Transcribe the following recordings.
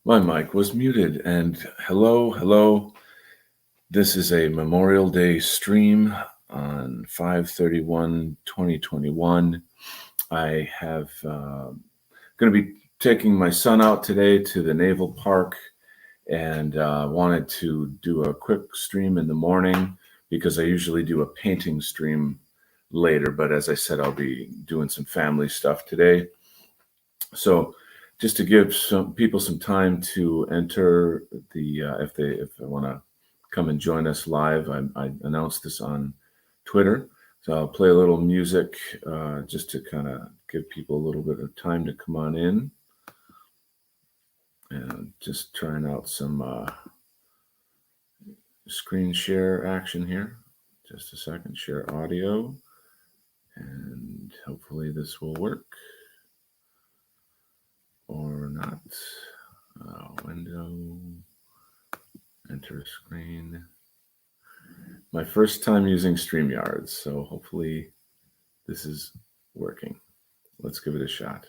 My mic was muted. And hello. This is a Memorial Day stream on 5/31/2021. I have going to be taking my son out today to the Naval Park and wanted to do a quick stream in the morning because I usually do a painting stream later. But as I said, I'll be doing some family stuff today. So just to give some people some time to enter the if they want to come and join us live, I announced this on Twitter, so I'll play a little music just to kind of give people a little bit of time to come on in, and just trying out some screen share action here. Just a second, share audio, and hopefully this will work. Or not. Window, enter screen. My first time using StreamYard, so hopefully this is working. Let's give it a shot.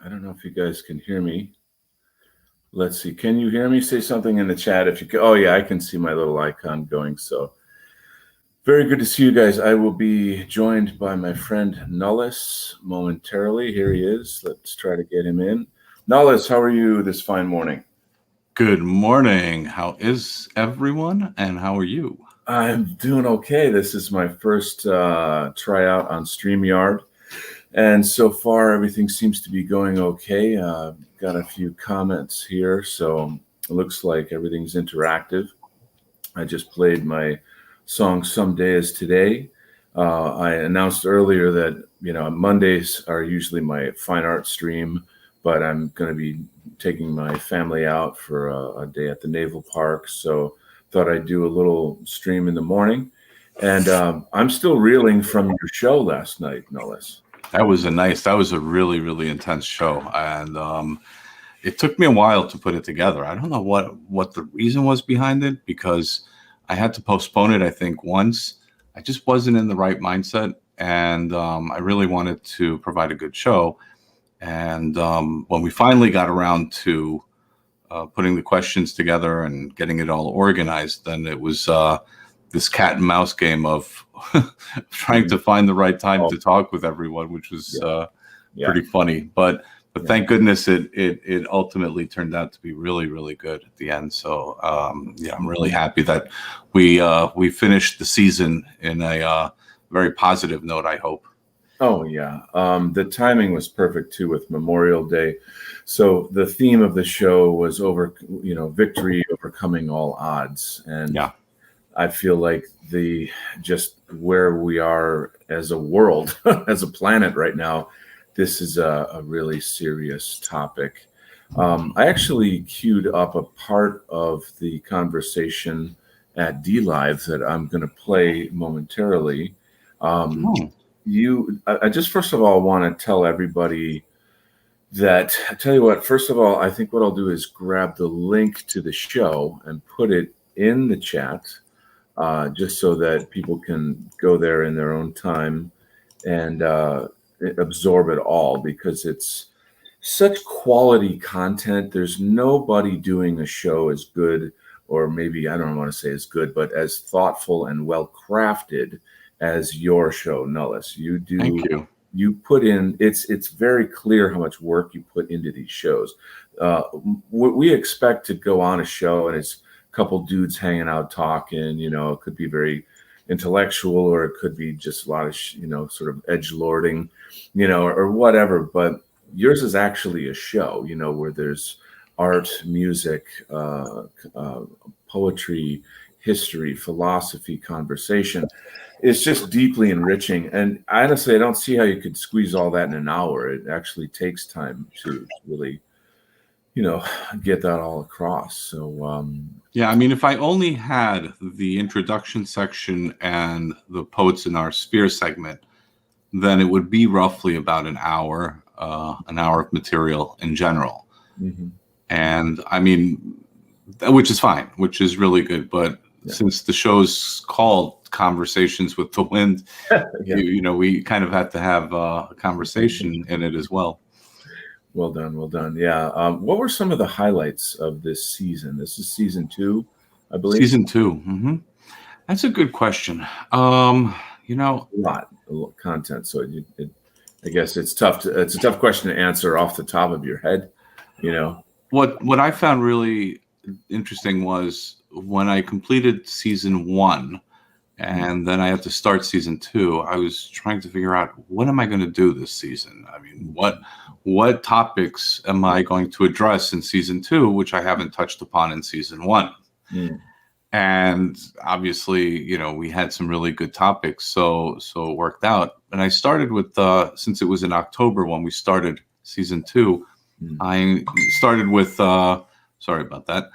I don't know if you guys can hear me. Let's see. Can you hear me? Say something in the chat if you can. Oh, yeah, I can see my little icon going. So very good to see you guys. I will be joined by my friend Nullis momentarily. Here he is. Let's try to get him in. Nullis, how are you this fine morning? Good morning. How is everyone? And how are you? I'm doing okay. This is my first tryout on StreamYard. And so far, everything seems to be going okay. Got a few comments here, so it looks like everything's interactive. I just played my song "Someday Is Today." I announced earlier that Mondays are usually my fine art stream, but I'm going to be taking my family out for a day at the Naval Park, so thought I'd do a little stream in the morning. And I'm still reeling from your show last night, no less. That was a really, really intense show. And it took me a while to put it together. I don't know what the reason was behind it, because I had to postpone it, I think, once. I just wasn't in the right mindset. And I really wanted to provide a good show. And when we finally got around to putting the questions together and getting it all organized, then it was this cat and mouse game of trying to find the right time to talk with everyone, which was pretty funny. But thank goodness it ultimately turned out to be really, really good at the end. So I'm really happy that we finished the season in a very positive note, I hope. Oh yeah, the timing was perfect too with Memorial Day. So the theme of the show was victory overcoming all odds, and I feel like just where we are as a world, as a planet right now, this is a really serious topic. I actually queued up a part of the conversation at D Live that I'm going to play momentarily. I just first of all want to tell everybody that, I tell you what, first of all, I think what I'll do is grab the link to the show and put it in the chat, just so that people can go there in their own time and absorb it all, because it's such quality content. There's nobody doing a show as good, or maybe I don't want to say as good, but as thoughtful and well crafted as your show, Nullis. You do. Thank you. You put in. It's very clear how much work you put into these shows. We expect to go on a show and it's a couple dudes hanging out talking. It could be very intellectual, or it could be just a lot of sort of edgelording, or whatever. But yours is actually a show, where there's art, music, poetry, history, philosophy, conversation. It's just deeply enriching. And honestly, I don't see how you could squeeze all that in an hour. It actually takes time to really, get that all across. So, I mean, if I only had the introduction section and the Poets in Our Sphere segment, then it would be roughly about an hour of material in general. Mm-hmm. And I mean, which is fine, which is really good. But since the show's called Conversations with the Wind, we kind of had to have a conversation in it as well. Well done. Yeah. What were some of the highlights of this season? This is season 2, I believe. Season 2. Mm-hmm. That's a good question. A lot of content. So I guess it's tough. It's a tough question to answer off the top of your head. What I found really interesting was when I completed season 1, and then I had to start season 2. I was trying to figure out, what am I going to do this season? I mean, what topics am I going to address in season 2, which I haven't touched upon in season 1? Mm. And obviously, we had some really good topics, so it worked out. And I started with, since it was in October when we started season 2, I started with, sorry about that.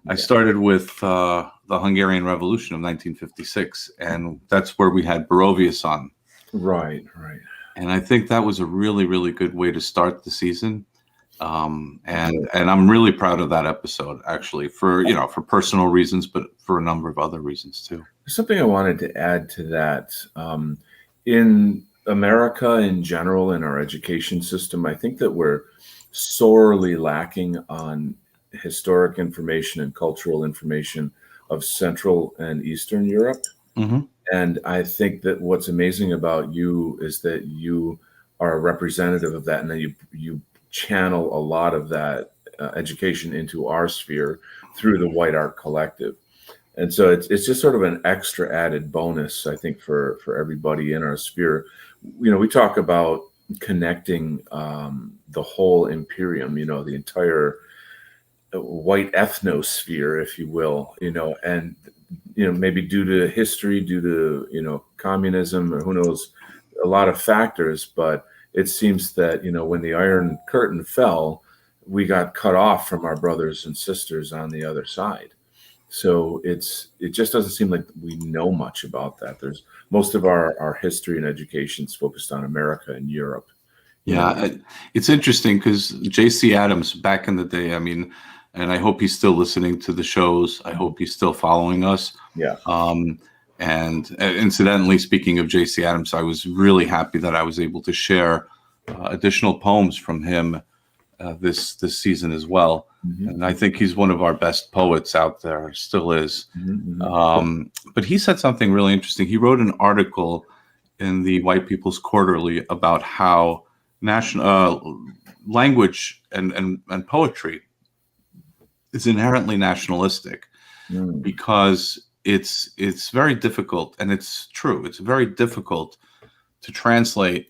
I started with the Hungarian Revolution of 1956, and that's where we had Barovius on. Right. And I think that was a really, really good way to start the season. And I'm really proud of that episode, actually, for personal reasons, but for a number of other reasons too. Something I wanted to add to that, in America in general, in our education system, I think that we're sorely lacking on historic information and cultural information of Central and Eastern Europe. Mm-hmm. And I think that what's amazing about you is that you are a representative of that, and then you channel a lot of that education into our sphere through the White Art Collective. And so it's just sort of an extra added bonus, I think, for everybody in our sphere. We talk about connecting the whole imperium, the entire white ethnosphere, if you will, and maybe due to history, due to communism, or who knows, a lot of factors. But it seems that when the Iron Curtain fell, we got cut off from our brothers and sisters on the other side. So it just doesn't seem like we know much about that. There's most of our history and education is focused on America and Europe. Yeah, it's interesting because J.C. Adams back in the day, I mean, and I hope he's still listening to the shows. I hope he's still following us. Yeah. And incidentally, speaking of J.C. Adams, I was really happy that I was able to share additional poems from him this season as well. Mm-hmm. And I think he's one of our best poets out there, still is. Mm-hmm. But he said something really interesting. He wrote an article in the White People's Quarterly about how national language and poetry is inherently nationalistic because it's very difficult, and it's true. It's very difficult to translate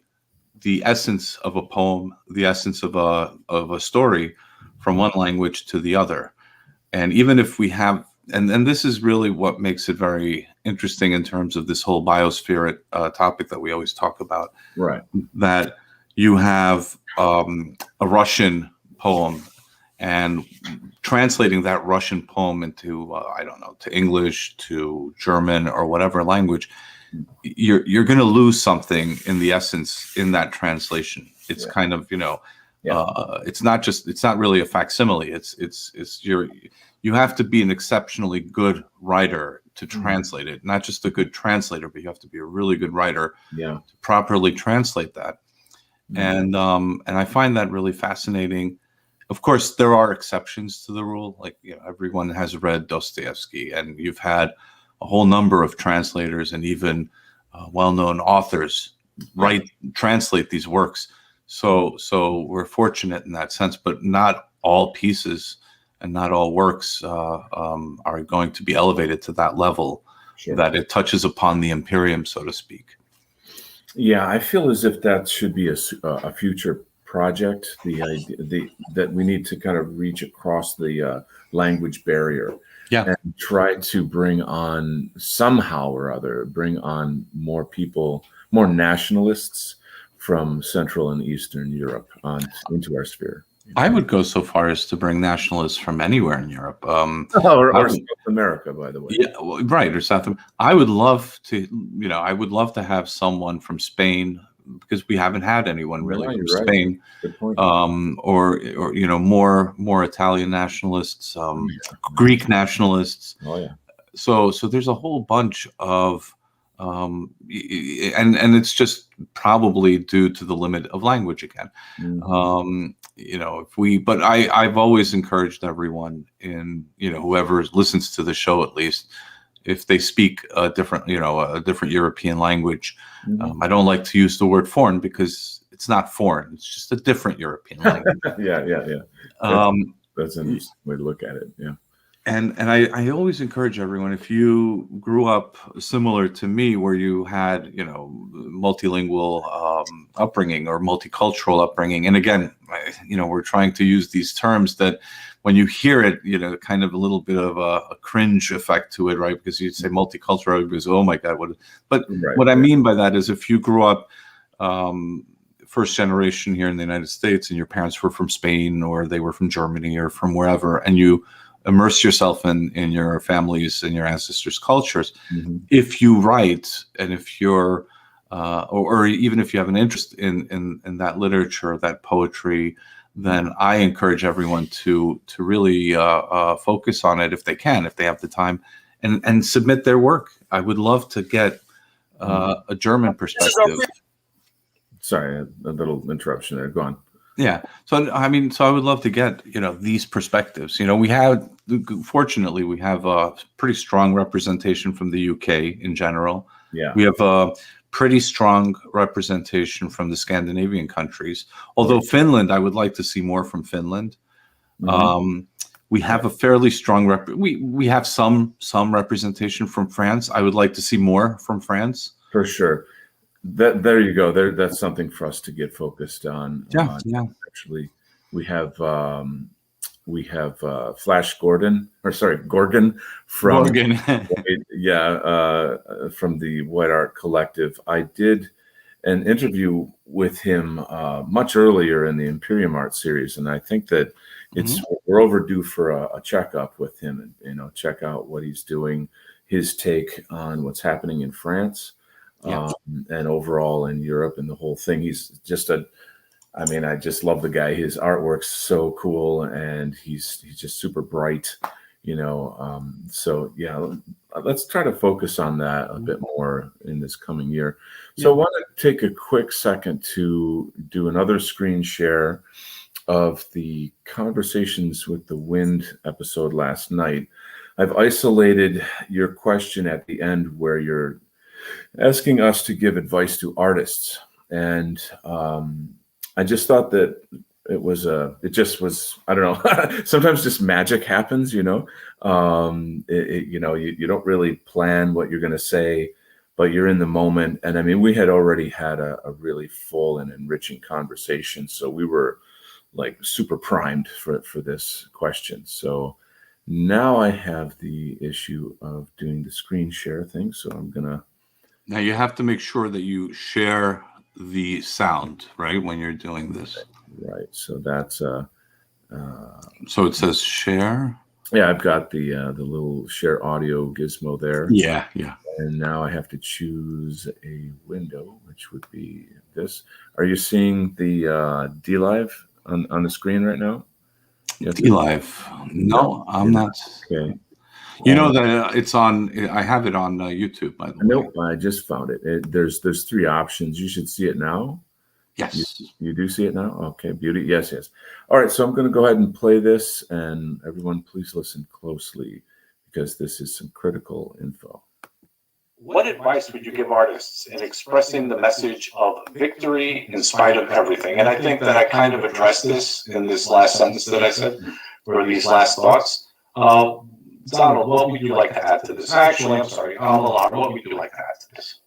the essence of a poem, the essence of a story from one language to the other. And even if we have, and this is really what makes it very interesting in terms of this whole biosphere topic that we always talk about, right? That you have a Russian poem, and translating that Russian poem into, I don't know, to English, to German, or whatever language, you're going to lose something in the essence in that translation. It's kind of, it's not really a facsimile. You have to be an exceptionally good writer to translate it. Not just a good translator, but you have to be a really good writer to properly translate that. And I find that really fascinating. Of course, there are exceptions to the rule. Like, everyone has read Dostoevsky, and you've had a whole number of translators and even well-known authors translate these works. So we're fortunate in that sense, but not all pieces and not all works are going to be elevated to that level that it touches upon the Imperium, so to speak. Yeah, I feel as if that should be a future project. The idea that we need to kind of reach across the language barrier, and try to bring on somehow or other, more people, more nationalists from Central and Eastern Europe into our sphere. I would go so far as to bring nationalists from anywhere in Europe, or South America, by the way. Yeah, right, or South America. I would love to, I would love to have someone from Spain, because we haven't had anyone really from Spain. Good point. Or more Italian nationalists, Greek nationalists. Oh yeah. So there's a whole bunch of, and it's just probably due to the limit of language again. But I've always encouraged everyone in, whoever listens to the show, at least, if they speak a different European language. I don't like to use the word foreign, because it's not foreign. It's just a different European language. Yeah. That's an interesting way to look at it. Yeah. And I always encourage everyone, if you grew up similar to me, where you had, multilingual upbringing or multicultural upbringing. And again, we're trying to use these terms that when you hear it, kind of a little bit of a cringe effect to it, right? Because you'd say multicultural, because, oh my God, what I mean by that is, if you grew up first generation here in the United States, and your parents were from Spain, or they were from Germany, or from wherever, and you immerse yourself in your family's and your ancestors' cultures. If you write, and if you're, or even if you have an interest in that literature, that poetry, then I encourage everyone to really focus on it if they can, if they have the time, and submit their work. I would love to get a German perspective. Sorry, a little interruption there. Go on. Yeah. So I would love to get, these perspectives. Fortunately, we have a pretty strong representation from the UK in general. Yeah. We have a pretty strong representation from the Scandinavian countries. Although Finland, I would like to see more from Finland. We have a fairly strong we have some representation from France. I would like to see more from France. For sure. There you go. That's something for us to get focused on. Yeah, yeah. Actually, we have Flash Gordon, or sorry, Gorgon from Morgan. from the White Art Collective. I did an interview with him much earlier in the Imperium Art series, and I think that we're overdue for a checkup with him, and check out what he's doing, his take on what's happening in France, and overall in Europe and the whole thing. He's just I just love the guy. His artwork's so cool, and he's just super bright, So yeah, let's try to focus on that a bit more in this coming year. So I want to take a quick second to do another screen share of the Conversations with the Wind episode last night. I've isolated your question at the end where you're asking us to give advice to artists, and I just thought that it just was, I don't know, sometimes just magic happens, you don't really plan what you're going to say, but you're in the moment. And I mean, we had already had a really full and enriching conversation. So we were like super primed for this question. So now I have the issue of doing the screen share thing. So I'm going to. Now you have to make sure that you share the sound, right, when you're doing this. Right. So that's so it says share. Yeah, I've got the little share audio gizmo there. Yeah. And now I have to choose a window, which would be this. Are you seeing the DLive on the screen right now? DLive? No, I'm not. Okay. You know that it's on. I have it on YouTube, by the way. Nope, I just found it. There's 3 options. You should see it now. Yes. You do see it now? Okay, beauty. Yes. All right, so I'm going to go ahead and play this, and everyone please listen closely because this is some critical info. What advice would you give artists in expressing the message of victory in spite of everything? And I think that I kind of addressed this in this last sentence that I said, or these last thoughts. Donald, what would you like to add to this? Actually, I'm sorry, Millar, what would you like to add to this?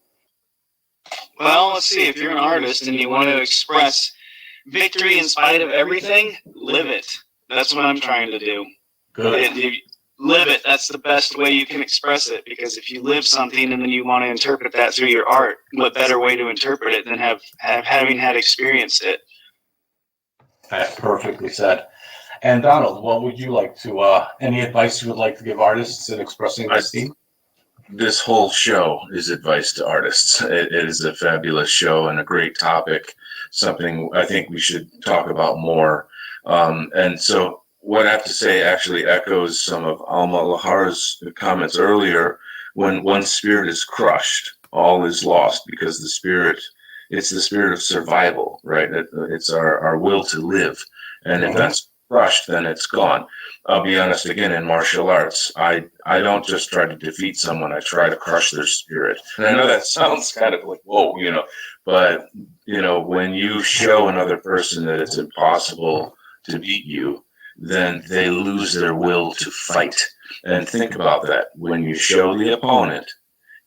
Well, let's see. If you're an artist and you want to express victory in spite of everything, live it. That's what I'm trying to do. Good. Live it. That's the best way you can express it, because if you live something and then you want to interpret that through your art, what better way to interpret it than having had experienced it? That's perfectly said. And Donald, what would you like to, any advice you would like to give artists in expressing this theme? This whole show is advice to artists. It is a fabulous show and a great topic, something I think we should talk about more. And so what I have to say actually echoes some of Alma Lahar's comments earlier. When one spirit is crushed, all is lost, because it's the spirit of survival, right? It's our will to live. And if that's crushed, then it's gone. I'll be honest, again, in martial arts, I don't just try to defeat someone, I try to crush their spirit. And I know that sounds kind of like, whoa, but, when you show another person that it's impossible to beat you, then they lose their will to fight. And think about that. When you show the opponent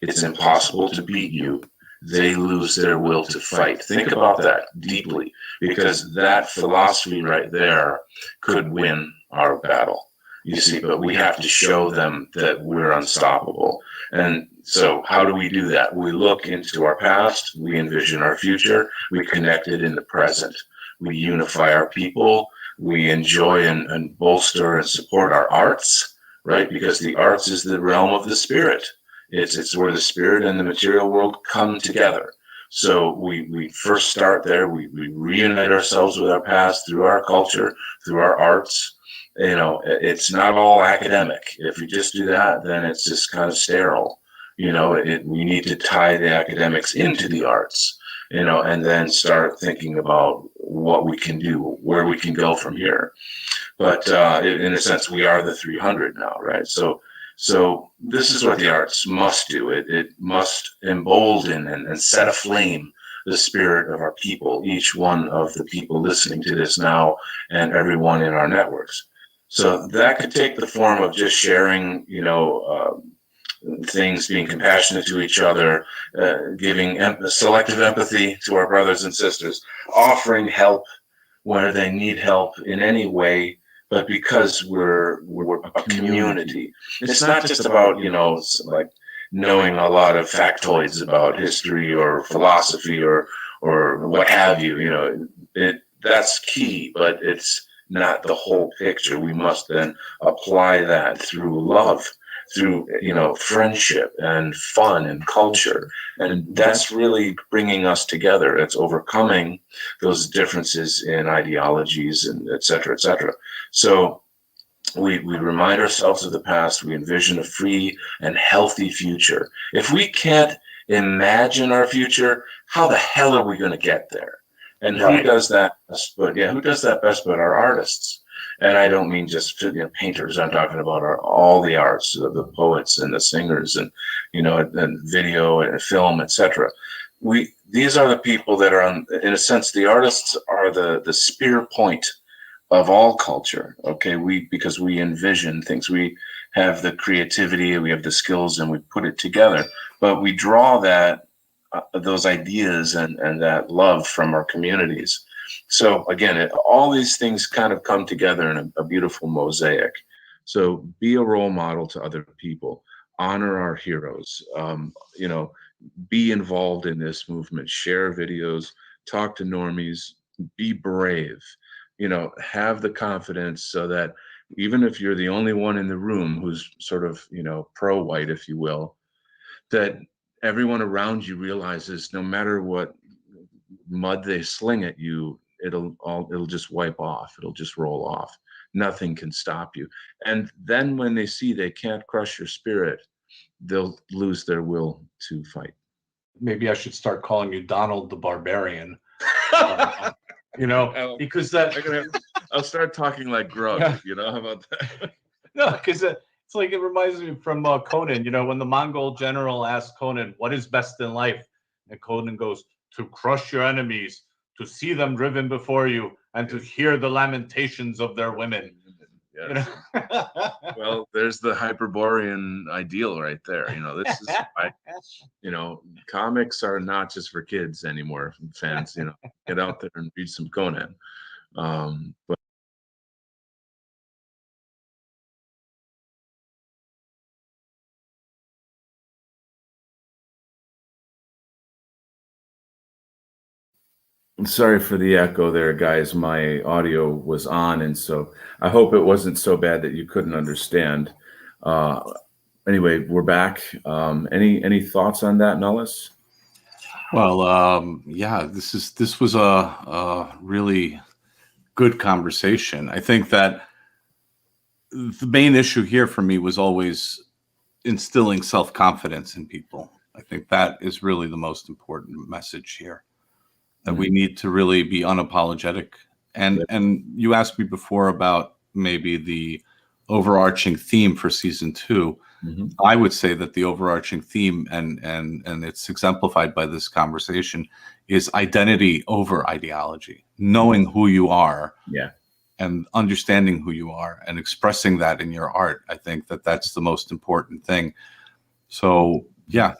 it's impossible to beat you, they lose their will to fight. Think about that deeply, because that philosophy right there could win our battle. You see, but we have to show them that we're unstoppable. And so how do we do that? We look into our past, we envision our future, we connect it in the present. We unify our people, we enjoy and bolster and support our arts, right? Because the arts is the realm of the spirit. It's where the spirit and the material world come together. So we first start there. We reunite ourselves with our past through our culture, through our arts. It's not all academic. If we just do that, then it's just kind of sterile. We need to tie the academics into the arts, and then start thinking about what we can do, where we can go from here. But in a sense, we are the 300 now, right? So this is what the arts must do. It must embolden and set aflame the spirit of our people, each one of the people listening to this now and everyone in our networks. So that could take the form of just sharing, things, being compassionate to each other, giving selective empathy to our brothers and sisters, offering help where they need help in any way, but because we're a community. It's not just about, like knowing a lot of factoids about history or philosophy or what have you. That's key, but it's not the whole picture. We must then apply that through love, through friendship and fun and culture, and that's really bringing us together. It's overcoming those differences in ideologies and et cetera, et cetera. So we remind ourselves of the past. We envision a free and healthy future. If we can't imagine our future, how the hell are we going to get there? And who does that best? Who does that best but our artists? And I don't mean just painters. I'm talking about all the arts, the poets and the singers, and and video and film, etc. These are the people that are in a sense, the artists are the spear point of all culture. Okay, because we envision things, we have the creativity, we have the skills, and we put it together. But we draw those ideas and that love from our communities. So again, all these things kind of come together in a beautiful mosaic. So be a role model to other people, honor our heroes, be involved in this movement, share videos, talk to normies, be brave, have the confidence so that even if you're the only one in the room who's sort of, pro-white, if you will, that everyone around you realizes no matter what mud they sling at you, it'll just wipe off. It'll just roll off. Nothing can stop you. And then when they see they can't crush your spirit, they'll lose their will to fight. Maybe I should start calling you Donald the Barbarian. Because I'll start talking like Grug. How about that? No, because it's like, it reminds me from Conan. When the Mongol general asked Conan, "What is best in life?" and Conan goes, "To crush your enemies, to see them driven before you, and to hear the lamentations of their women." Yes. Well, there's the Hyperborean ideal right there. This is why, comics are not just for kids anymore, fans. Get out there and read some Conan. But sorry for the echo there, guys. My audio was on, and so I hope it wasn't so bad that you couldn't understand. Anyway, we're back. Any thoughts on that, Nellis? Well, this was a really good conversation. I think that the main issue here for me was always instilling self-confidence in people. I think that is really the most important message here. That we need to really be unapologetic. And you asked me before about maybe the overarching theme for season 2. Mm-hmm. I would say that the overarching theme, and it's exemplified by this conversation, is identity over ideology. Knowing who you are, and understanding who you are, and expressing that in your art. I think that that's the most important thing. So, yeah.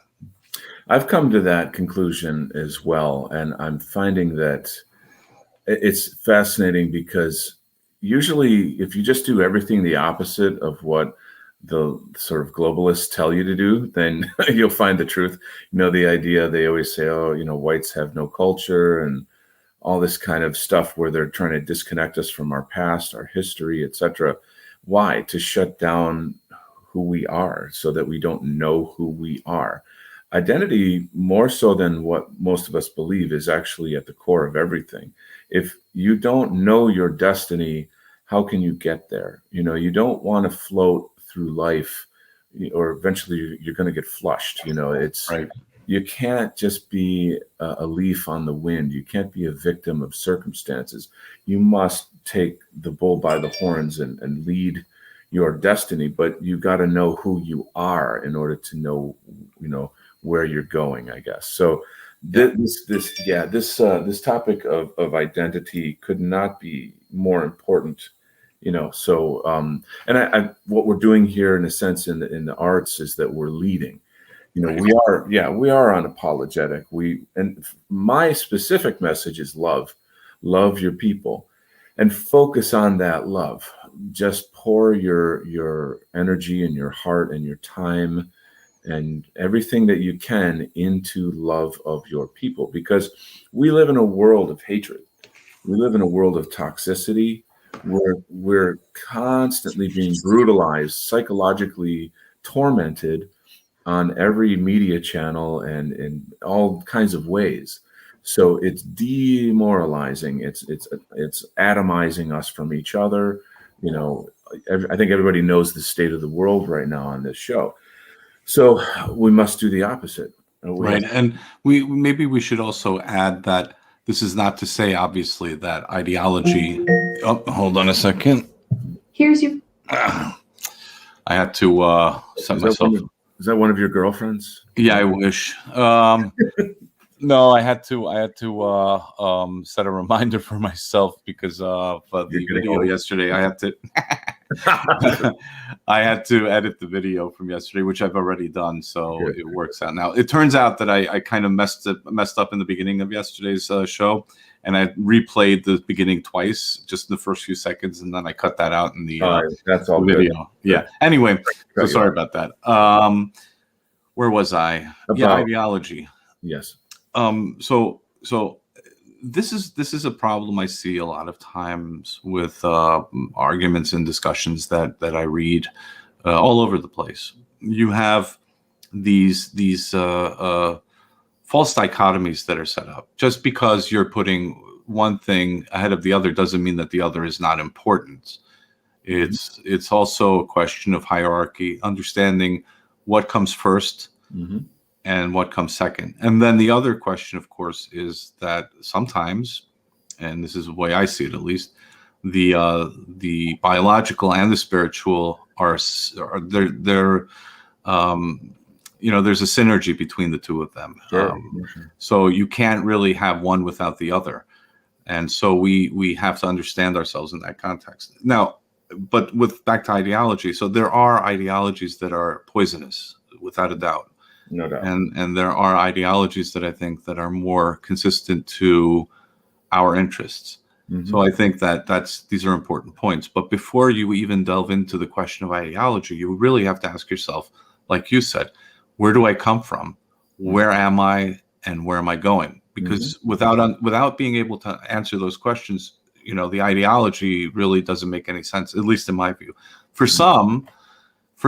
I've come to that conclusion as well, and I'm finding that it's fascinating because usually if you just do everything the opposite of what the sort of globalists tell you to do, then you'll find the truth. The idea, they always say, whites have no culture and all this kind of stuff where they're trying to disconnect us from our past, our history, etc. Why? To shut down who we are so that we don't know who we are. Identity, more so than what most of us believe, is actually at the core of everything. If you don't know your destiny, how can you get there? You don't want to float through life, or eventually you're going to get flushed. It's right. You can't just be a leaf on the wind. You can't be a victim of circumstances. You must take the bull by the horns and lead your destiny. But you got to know who you are in order to know, where you're going, I guess. So this topic of identity could not be more important So and I what we're doing here in a sense in the arts is that we're leading. We are unapologetic. And my specific message is love your people, and focus on that love. Just pour your energy and your heart and your time and everything that you can into love of your people, because we live in a world of hatred. We live in a world of toxicity where we're constantly being brutalized, psychologically tormented on every media channel and in all kinds of ways. So it's demoralizing. It's atomizing us from each other. I think everybody knows the state of the world right now on this show. So we must do the opposite. Right. And we should also add that this is not to say, obviously, that ideology. Oh, hold on a second. Here's your. I had to set myself. Is that one of your girlfriends? Yeah, I wish. No, I had to set a reminder for myself because for the video yesterday, I had to edit the video from yesterday, which I've already done, so it works out now. It turns out that I kind of messed up in the beginning of yesterday's show, and I replayed the beginning twice, just in the first few seconds, and then I cut that out in the that's all video. Good. Yeah. Anyway, so sorry about that. Where was I? Ideology. Yes. So this is a problem I see a lot of times with arguments and discussions that I read all over the place. You have these false dichotomies that are set up. Just because you're putting one thing ahead of the other doesn't mean that the other is not important. It's also a question of hierarchy, understanding what comes first. Mm-hmm. And what comes second. And then the other question, of course, is that sometimes, and this is the way I see it at least, the biological and the spiritual there's a synergy between the two of them. Sure. So you can't really have one without the other. And so we have to understand ourselves in that context. Now, but back to ideology. So there are ideologies that are poisonous, without a doubt. No doubt. And there are ideologies that I think that are more consistent to our interests. Mm-hmm. So I think that these are important points. But before you even delve into the question of ideology, you really have to ask yourself, like you said, where do I come from? Where am I? And where am I going? Because without being able to answer those questions, the ideology really doesn't make any sense, at least in my view. For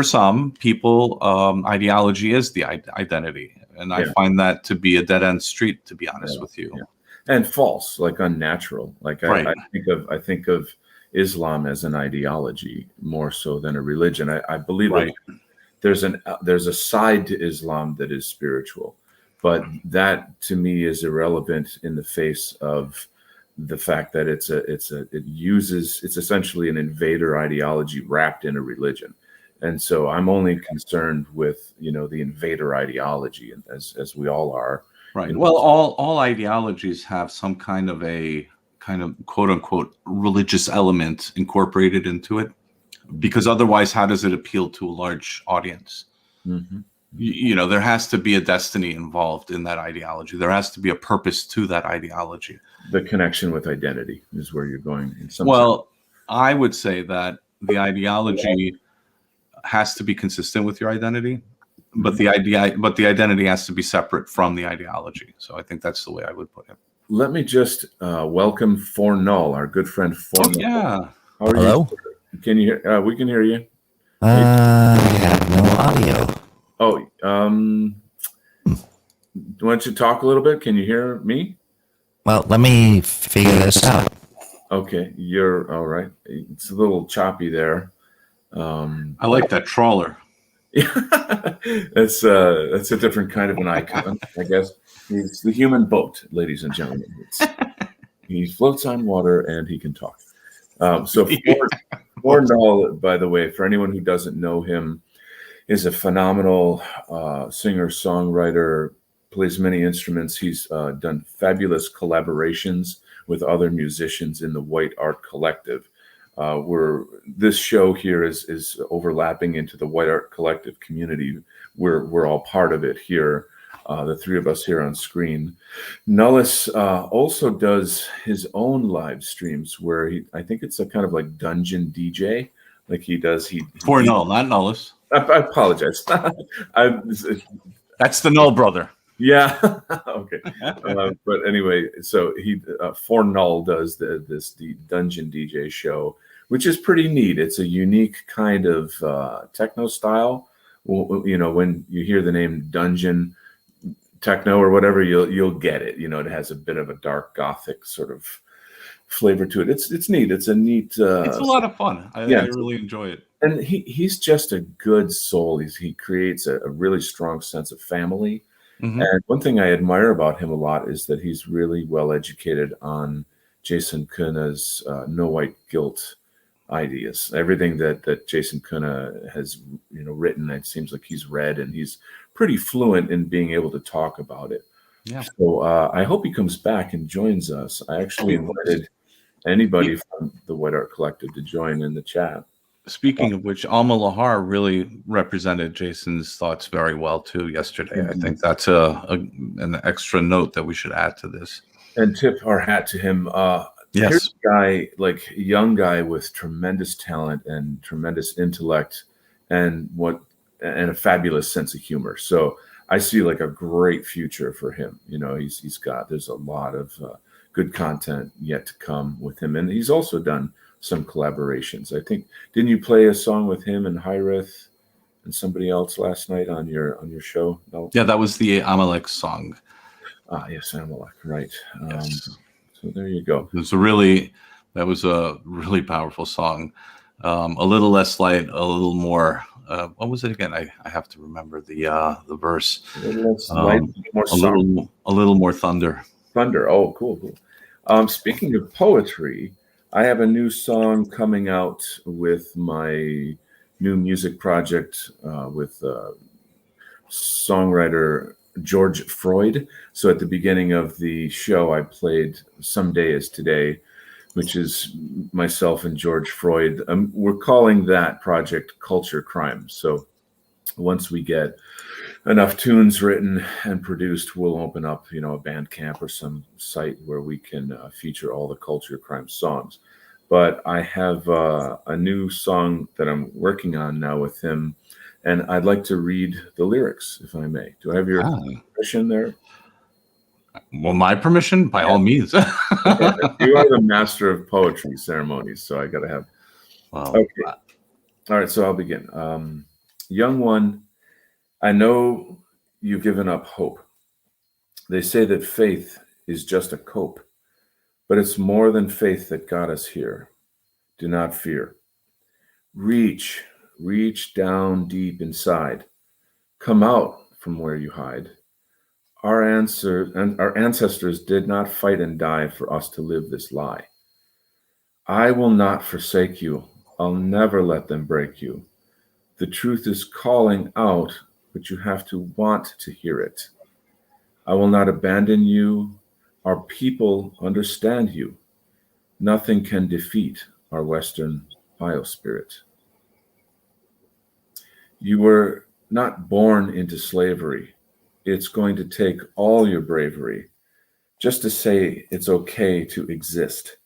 some people, ideology is the identity, and I find that to be a dead-end street, to be honest with you. Yeah. And false, like unnatural. Like right. I think of Islam as an ideology more so than a religion. I believe right. There's a side to Islam that is spiritual, but that to me is irrelevant in the face of the fact that it's essentially an invader ideology wrapped in a religion. And so I'm only concerned with, the invader ideology, as we all are. Right. Well, all ideologies have some kind of quote unquote religious element incorporated into it, because otherwise, how does it appeal to a large audience? Mm-hmm. There has to be a destiny involved in that ideology. There has to be a purpose to that ideology. The connection with identity is where you're going. I would say that the ideology has to be consistent with your identity, but the identity has to be separate from the ideology. So I think that's the way I would put it. Let me just welcome Fornull, our good friend Fornull. Yeah. How are Hello? You? Can you hear? We can hear you. I have no audio. Oh, why don't you talk a little bit? Can you hear me? Well, let me figure this out. Okay, you're all right. It's a little choppy there. I like that trawler. Yeah, that's a different kind of an icon, I guess. He's the human boat, ladies and gentlemen. He floats on water and he can talk. So Fornull, by the way, for anyone who doesn't know him, is a phenomenal singer-songwriter, plays many instruments. He's done fabulous collaborations with other musicians in the White Art Collective. We're this show here is overlapping into the White Art Collective community. We're all part of it here. The three of us here on screen. Nullis also does his own live streams where I think it's a kind of like dungeon DJ. Like he For Null, not Nullis. I apologize. That's the Null brother. Yeah. Okay. But anyway, so he For Null does the dungeon DJ show, which is pretty neat. It's a unique kind of techno style. Well, you know, when you hear the name dungeon techno or whatever, you'll get it. You know, it has a bit of a dark gothic sort of flavor to it. It's neat. It's a neat. It's a lot of fun. I really enjoy it. And he's just a good soul. He creates a really strong sense of family. Mm-hmm. And one thing I admire about him a lot is that he's really well educated on Jason Kuna's no white guilt ideas. Everything that Jason Kuna has written, it seems like he's read, and he's pretty fluent in being able to talk about it. Yeah. So I hope he comes back and joins us. I actually invited anybody from the White Art Collective to join in the chat. Speaking of which, Alma Lahar really represented Jason's thoughts very well too yesterday. Mm-hmm. I think that's an extra note that we should add to this. And tip our hat to him. Yes. Here's a guy, like a young guy with tremendous talent and tremendous intellect and a fabulous sense of humor. So I see like a great future for him. You know, there's a lot of good content yet to come with him. And he's also done some collaborations. I think, didn't you play a song with him and Hyrith and somebody else last night on your show? No? Yeah, that was the Amalek song. Yes, Amalek, right. Yes. So there you go. That was a really powerful song. A little less light, a little more. What was it again? I have to remember the verse. A little less light, a little more thunder. Thunder. Oh, cool. Speaking of poetry, I have a new song coming out with my new music project with songwriter George Freud. So at the beginning of the show, I played Someday Is Today, which is myself and George Freud. We're calling that project Culture Crime. So once we get enough tunes written and produced, we'll open up, a Bandcamp or some site where we can feature all the Culture Crime songs. But I have a new song that I'm working on now with him, and I'd like to read the lyrics, if I may. Do I have your permission there? Well, my permission, by all means. Okay. You are the master of poetry ceremonies, so I got to have. Wow. Okay. All right, so I'll begin. Young one, I know you've given up hope. They say that faith is just a cope, but it's more than faith that got us here. Do not fear. Reach down deep inside. Come out from where you hide. Our ancestors did not fight and die for us to live this lie. I will not forsake you. I'll never let them break you. The truth is calling out, but you have to want to hear it. I will not abandon you. Our people understand you. Nothing can defeat our Western biospirit. You were not born into slavery. It's going to take all your bravery just to say it's okay to exist.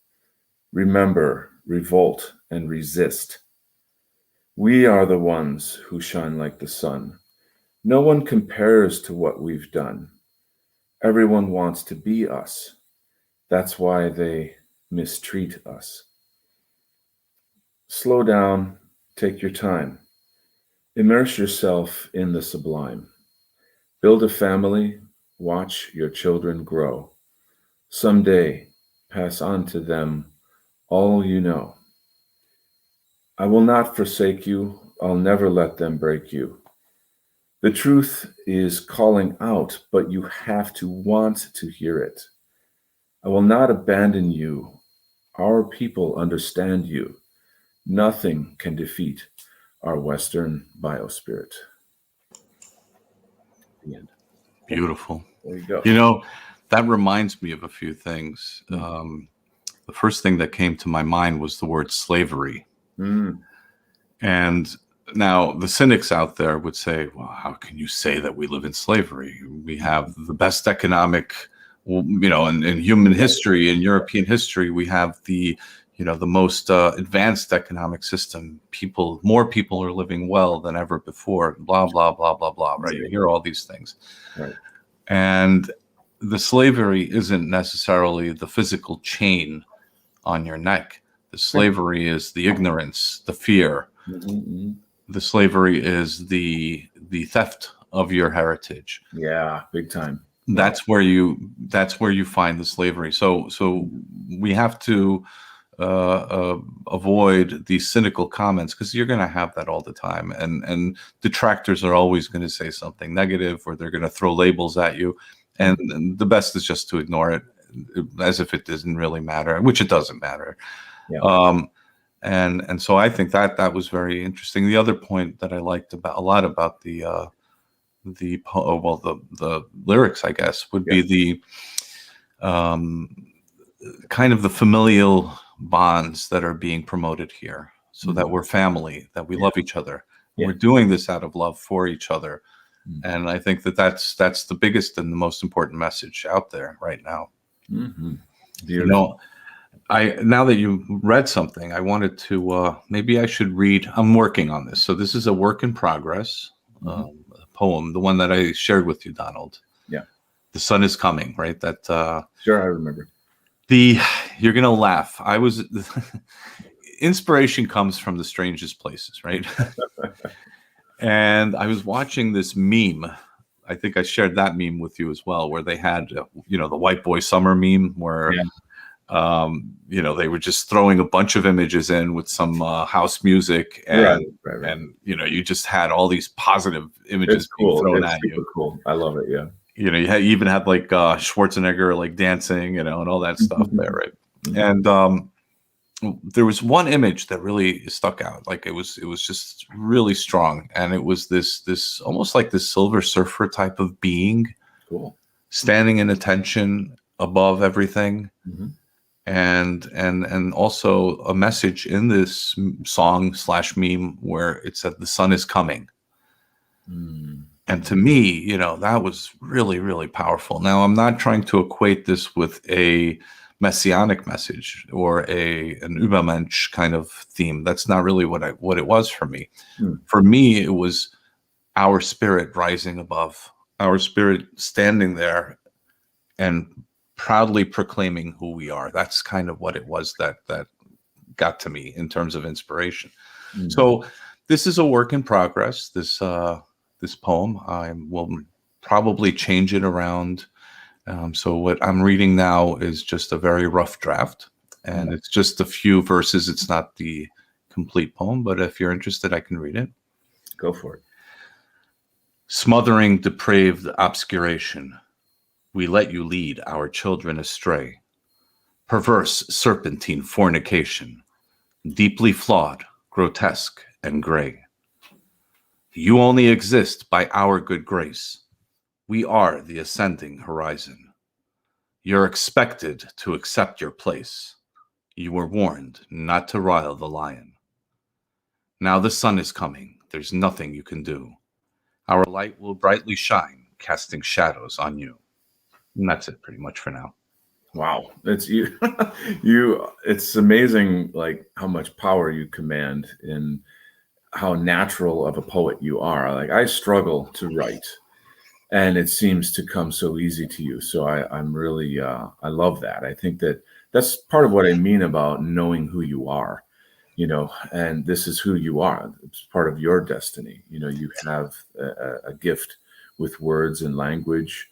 Remember, revolt, and resist. We are the ones who shine like the sun. No one compares to what we've done. Everyone wants to be us. That's why they mistreat us. Slow down, take your time. Immerse yourself in the sublime. Build a family, watch your children grow. Someday, pass on to them all you know. I will not forsake you. I'll never let them break you. The truth is calling out, but you have to want to hear it. I will not abandon you. Our people understand you. Nothing can defeat our Western biospirit. The end. Beautiful. There you go. That reminds me of a few things. the first thing that came to my mind was the word slavery. Mm. And now the cynics out there would say, well, how can you say that we live in slavery? We have the best economic, in human history, in European history, we have the most advanced economic system. More people are living well than ever before, blah, blah, blah, blah, blah, right? You hear all these things. Right. And the slavery isn't necessarily the physical chain on your neck. The slavery is the ignorance, the fear. Mm-hmm. The slavery is the theft of your heritage. Yeah, big time. That's where you find the slavery. So we have to avoid these cynical comments, because you're going to have that all the time, and detractors are always going to say something negative, or they're going to throw labels at you, and the best is just to ignore it as if it doesn't really matter, which it doesn't matter. Yeah. And so I think that was very interesting. The other point that I liked a lot about the lyrics, I guess, would be the kind of the familial bonds that are being promoted here, so that we're family, that we love each other. We're doing this out of love for each other. And I think that's the biggest and the most important message out there right now. Mm-hmm. Now that you read something, I wanted to maybe I should read. I'm working on this, so this is a work in progress poem, the one that I shared with you, Donald. Yeah, "The Sun Is Coming," right? That sure, I remember. You're gonna laugh. Inspiration comes from the strangest places, right? And I was watching this meme. I think I shared that meme with you as well, where they had, the white boy summer meme, where, they were just throwing a bunch of images in with some house music, and right. And you just had all these positive images being thrown at you. Cool. I love it. Yeah. You even had like Schwarzenegger like dancing, and all that stuff there, right? And there was one image that really stuck out. Like it was just really strong, and it was this almost like this Silver Surfer type of being, standing in attention above everything, and also a message in this song / meme where it said, "The sun is coming." And to me, that was really, really powerful. Now, I'm not trying to equate this with a messianic message or an Übermensch kind of theme. That's not really what it was for me. For me, it was our spirit rising above, our spirit standing there and proudly proclaiming who we are. That's kind of what it was that got to me in terms of inspiration. So this is a work in progress. This poem, I will probably change it around. So what I'm reading now is just a very rough draft, and it's just a few verses. It's not the complete poem, but if you're interested, I can read it. Go for it. "Smothering depraved obscuration, we let you lead our children astray. Perverse serpentine fornication, deeply flawed, grotesque, and gray. You only exist by our good grace. We are the ascending horizon. You're expected to accept your place. You were warned not to rile the lion. Now the sun is coming. There's nothing you can do. Our light will brightly shine, casting shadows on you." And that's it pretty much for now. Wow. It's you. It's amazing, like how much power you command and how natural of a poet you are. Like I struggle to write, and it seems to come so easy to you. So I'm really, I love that. I think that's part of what I mean about knowing who you are, and this is who you are. It's part of your destiny. You have a gift with words and language,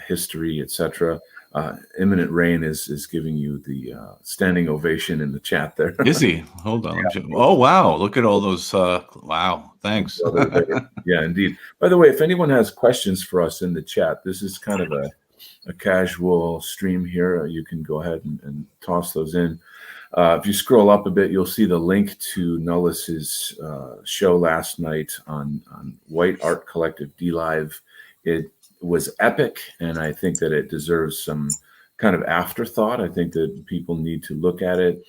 history, etc. Imminent Rain is giving you the standing ovation in the chat there. Is he? Hold on. Oh, wow. Look at all those. Wow. Thanks. Yeah, indeed. By the way, if anyone has questions for us in the chat, this is kind of a casual stream here. You can go ahead and toss those in. If you scroll up a bit, you'll see the link to Nullis's show last night on White Art Collective D Live. It was epic, and I think that it deserves some kind of afterthought. I think that people need to look at it.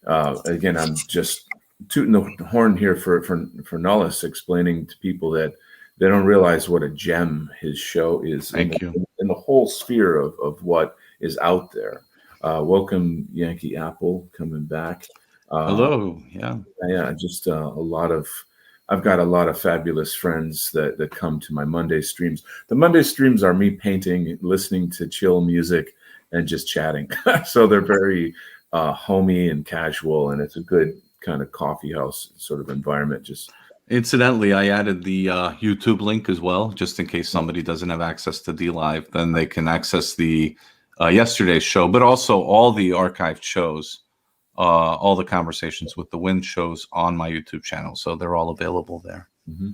Again, I'm just tooting the horn here for Nullis, explaining to people that they don't realize what a gem his show is in the whole sphere of what is out there. Welcome, Yankee Apple, coming back. Hello. Yeah. Yeah, just I've got a lot of fabulous friends that come to my Monday streams. The Monday streams are me painting, listening to chill music, and just chatting. So they're very homey and casual, and it's a good kind of coffee house sort of environment. Just incidentally, I added the YouTube link as well, just in case somebody doesn't have access to D Live. Then they can access the yesterday's show, but also all the archived shows. All the conversations with the Wind shows on my YouTube channel. So they're all available there. Mm-hmm.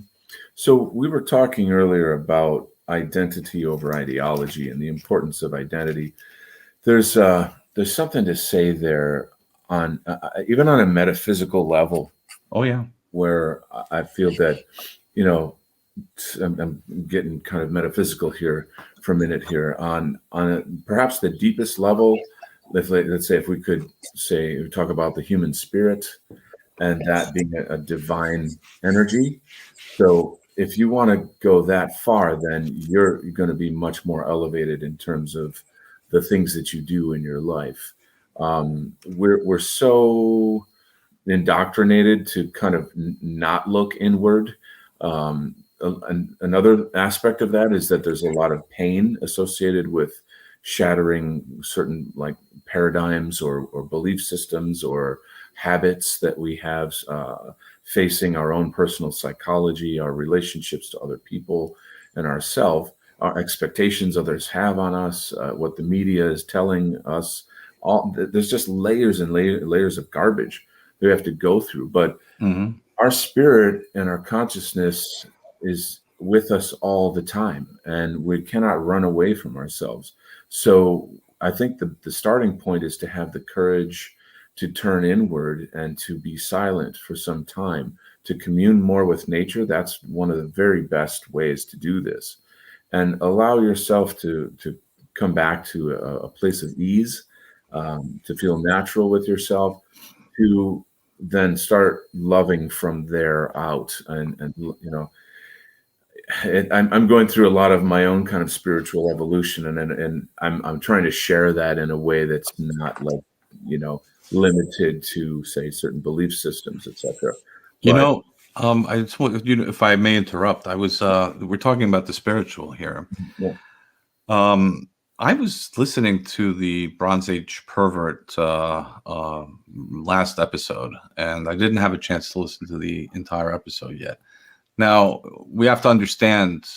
So we were talking earlier about identity over ideology and the importance of identity. There's something to say there on even on a metaphysical level. Oh, yeah. Where I feel that, I'm getting kind of metaphysical here for a minute here on perhaps the deepest level. Let's say if we could talk about the human spirit and that being a divine energy. So if you want to go that far, then you're going to be much more elevated in terms of the things that you do in your life. We're so indoctrinated to kind of not look inward. Another aspect of that is that there's a lot of pain associated with shattering certain like paradigms or belief systems or habits that we have, facing our own personal psychology, our relationships to other people and ourselves, our expectations others have on us, what the media is telling us. There's just layers and layers of garbage that we have to go through. But our spirit and our consciousness is with us all the time, and we cannot run away from ourselves. So I think the starting point is to have the courage to turn inward and to be silent for some time, to commune more with nature. That's one of the very best ways to do this, and allow yourself to come back to a place of ease, to feel natural with yourself, to then start loving from there out. And I'm going through a lot of my own kind of spiritual evolution, and I'm trying to share that in a way that's not like, limited to say certain belief systems, etc. I just want, if I may interrupt, we're talking about the spiritual here. Yeah. I was listening to the Bronze Age Pervert last episode, and I didn't have a chance to listen to the entire episode yet. Now, we have to understand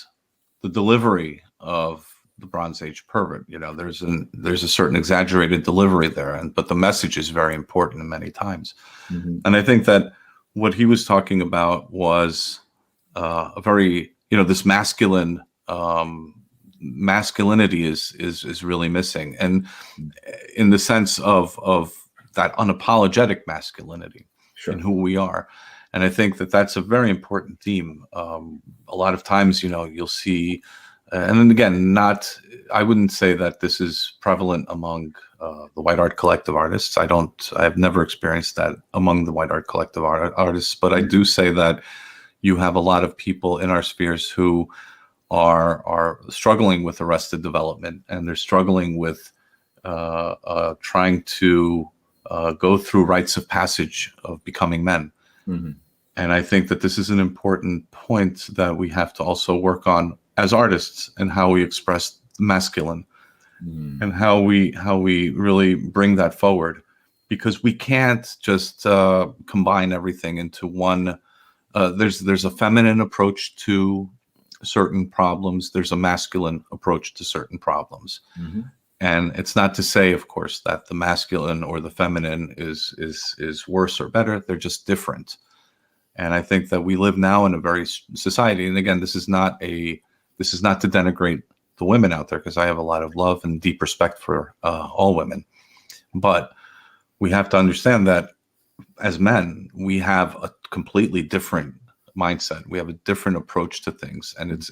the delivery of the Bronze Age Pervert. There's a certain exaggerated delivery there, but the message is very important many times. Mm-hmm. And I think that what he was talking about was a very, this masculinity is really missing, and in the sense of that unapologetic masculinity, sure, in who we are. And I think that that's a very important theme. A lot of times, you'll see, and then again, I wouldn't say that this is prevalent among the White Art Collective artists. I've never experienced that among the White Art Collective artists, but I do say that you have a lot of people in our spheres who are struggling with arrested development, and they're struggling with trying to go through rites of passage of becoming men. Mm-hmm. And I think that this is an important point that we have to also work on as artists, and how we express masculine, and how we really bring that forward, because we can't just combine everything into one. There's a feminine approach to certain problems. There's a masculine approach to certain problems. Mm-hmm. And it's not to say, of course, that the masculine or the feminine is worse or better. They're just different. And I think that we live now in a very society. And again, this is not to denigrate the women out there, because I have a lot of love and deep respect for all women. But we have to understand that as men, we have a completely different mindset. We have a different approach to things, and it's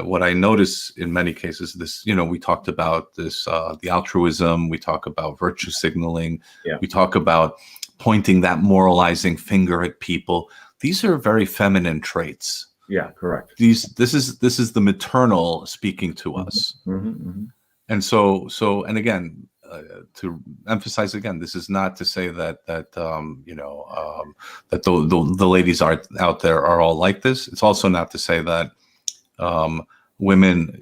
what I notice in many cases, this, we talked about this, the altruism, we talk about virtue signaling, Yeah. we talk about pointing that moralizing finger at people. These are very feminine traits. Yeah, correct. This is the maternal speaking to us. And and again, to emphasize again, this is not to say that that the ladies out there are all like this. It's also not to say that women,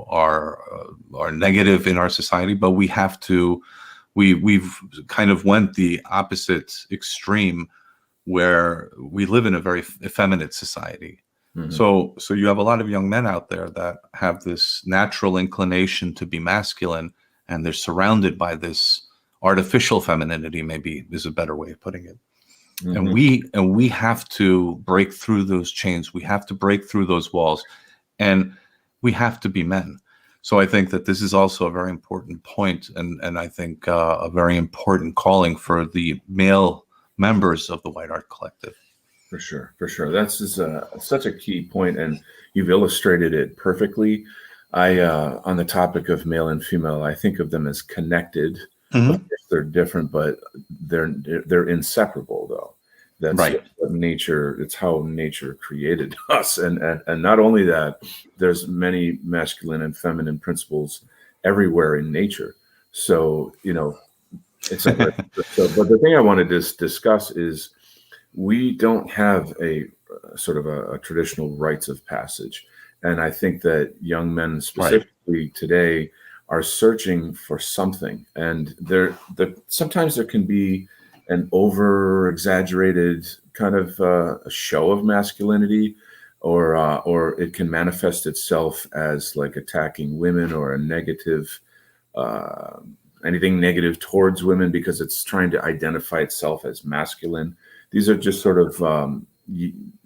are negative in our society. But we have to, we've kind of went the opposite extreme, where we live in a very effeminate society. So you have a lot of young men out there that have this natural inclination to be masculine, and they're surrounded by this artificial femininity, maybe is a better way of putting it. And we have to break through those chains. We have to break through those walls, and we have to be men. So I think that this is also a very important point, and I think a very important calling for the male members of the White Art Collective. For sure. That's just such a key point, and you've illustrated it perfectly. On the topic of male and female, I think of them as connected. Of course, they're different, but they're inseparable, though. That's right. What nature. It's how nature created us, and not only that, there's many masculine and feminine principles everywhere in nature. So it's but the thing I wanted to discuss is, we don't have a sort of a traditional rites of passage. And I think that young men specifically today are searching for something. And sometimes there can be an over exaggerated kind of a show of masculinity, or it can manifest itself as like attacking women, or a negative, anything negative towards women, because it's trying to identify itself as masculine. These are just sort of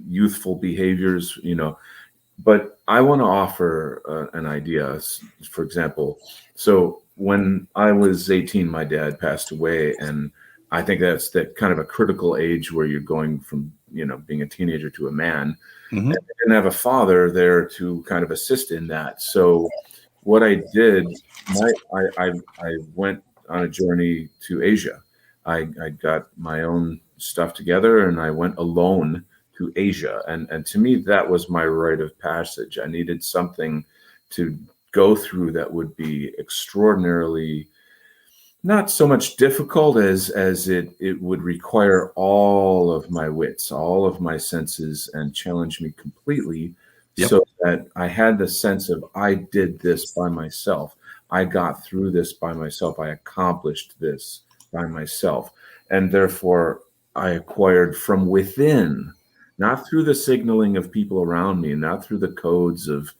youthful behaviors, but I want to offer an idea. For example, so when I was 18, my dad passed away, and I think that's that kind of a critical age where you're going from, being a teenager to a man, and I didn't have a father there to kind of assist in that. So what I did, I went on a journey to Asia. I got my own stuff together, and I went alone to Asia. And to me, that was my rite of passage. I needed something to go through that would be extraordinarily, not so much difficult as it would require all of my wits, all of my senses, and challenge me completely. Yep. So that I had the sense of, I did this by myself. I got through this by myself. I accomplished this by myself. And therefore, I acquired from within, not through the signaling of people around me, not through the codes of,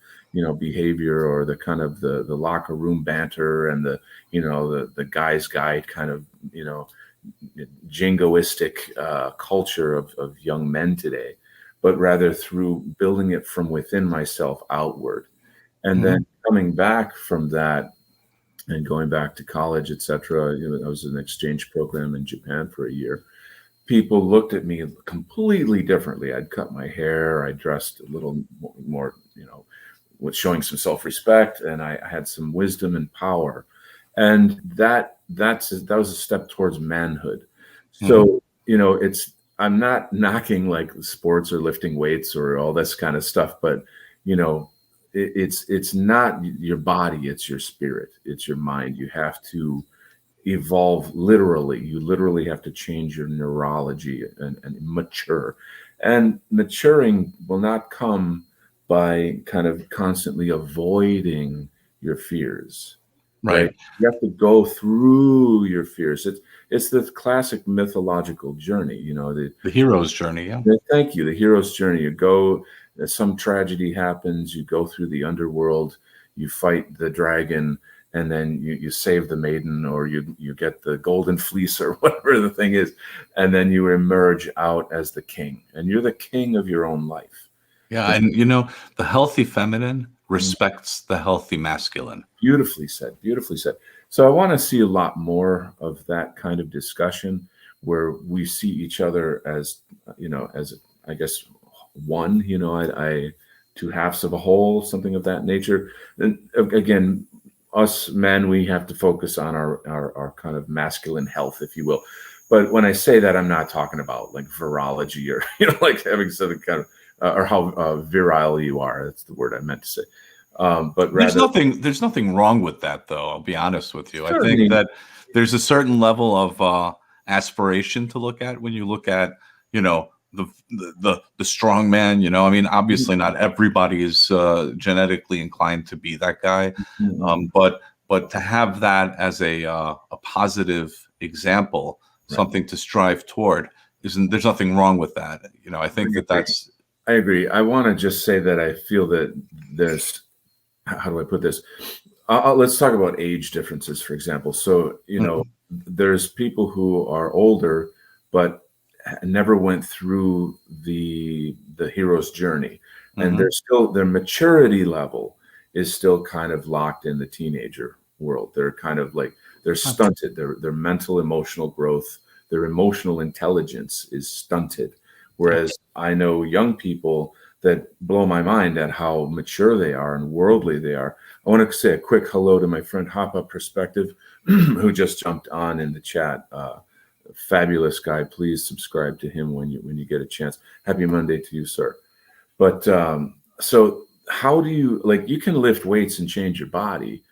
behavior, or the kind of the locker room banter, and the guy's guide kind of, jingoistic culture of young men today, but rather through building it from within myself outward. And then coming back from that and going back to college, etc. I was in an exchange program in Japan for a year. People looked at me completely differently. I'd cut my hair. I dressed a little more, with showing some self-respect, and I had some wisdom and power. And that was a step towards manhood. So, I'm not knocking like sports or lifting weights or all this kind of stuff, but, it's not your body, it's your spirit, it's your mind. You have to evolve literally. You literally have to change your neurology and mature. And maturing will not come by kind of constantly avoiding your fears. Right? You have to go through your fears. It's the classic mythological journey, the hero's journey. Yeah. Thank you. The hero's journey. You go, some tragedy happens, you go through the underworld, you fight the dragon, and then you save the maiden, or you get the golden fleece, or whatever the thing is, and then you emerge out as the king, and you're the king of your own life. Yeah, and the healthy feminine respects the healthy masculine. Beautifully said. Beautifully said. So I want to see a lot more of that kind of discussion, where we see each other as, as I guess one. two halves of a whole, something of that nature. And again, us men, we have to focus on our kind of masculine health, if you will. But when I say that, I'm not talking about like virology or, like having some kind of, or how virile you are. That's the word I meant to say. But rather, There's nothing wrong with that, though. I'll be honest with you. I certainly, think that there's a certain level of aspiration to look at when you look at, the strong man. I mean, obviously, not everybody is genetically inclined to be that guy, but to have that as a positive example, something to strive toward, there's nothing wrong with that. I think that's. I agree. I want to just say that I feel that there's, how do I put this? Let's talk about age differences, for example. So, there's people who are older, but never went through the hero's journey. And they're still, their maturity level is still kind of locked in the teenager world. They're kind of like, they're stunted. Their mental, emotional growth, their emotional intelligence is stunted. Whereas I know young people that blow my mind at how mature they are and worldly they are. I want to say a quick hello to my friend Hop Up Perspective, who just jumped on in the chat. Fabulous guy. Please subscribe to him when you get a chance. Happy Monday to you, sir. But so how do you, like, you can lift weights and change your body,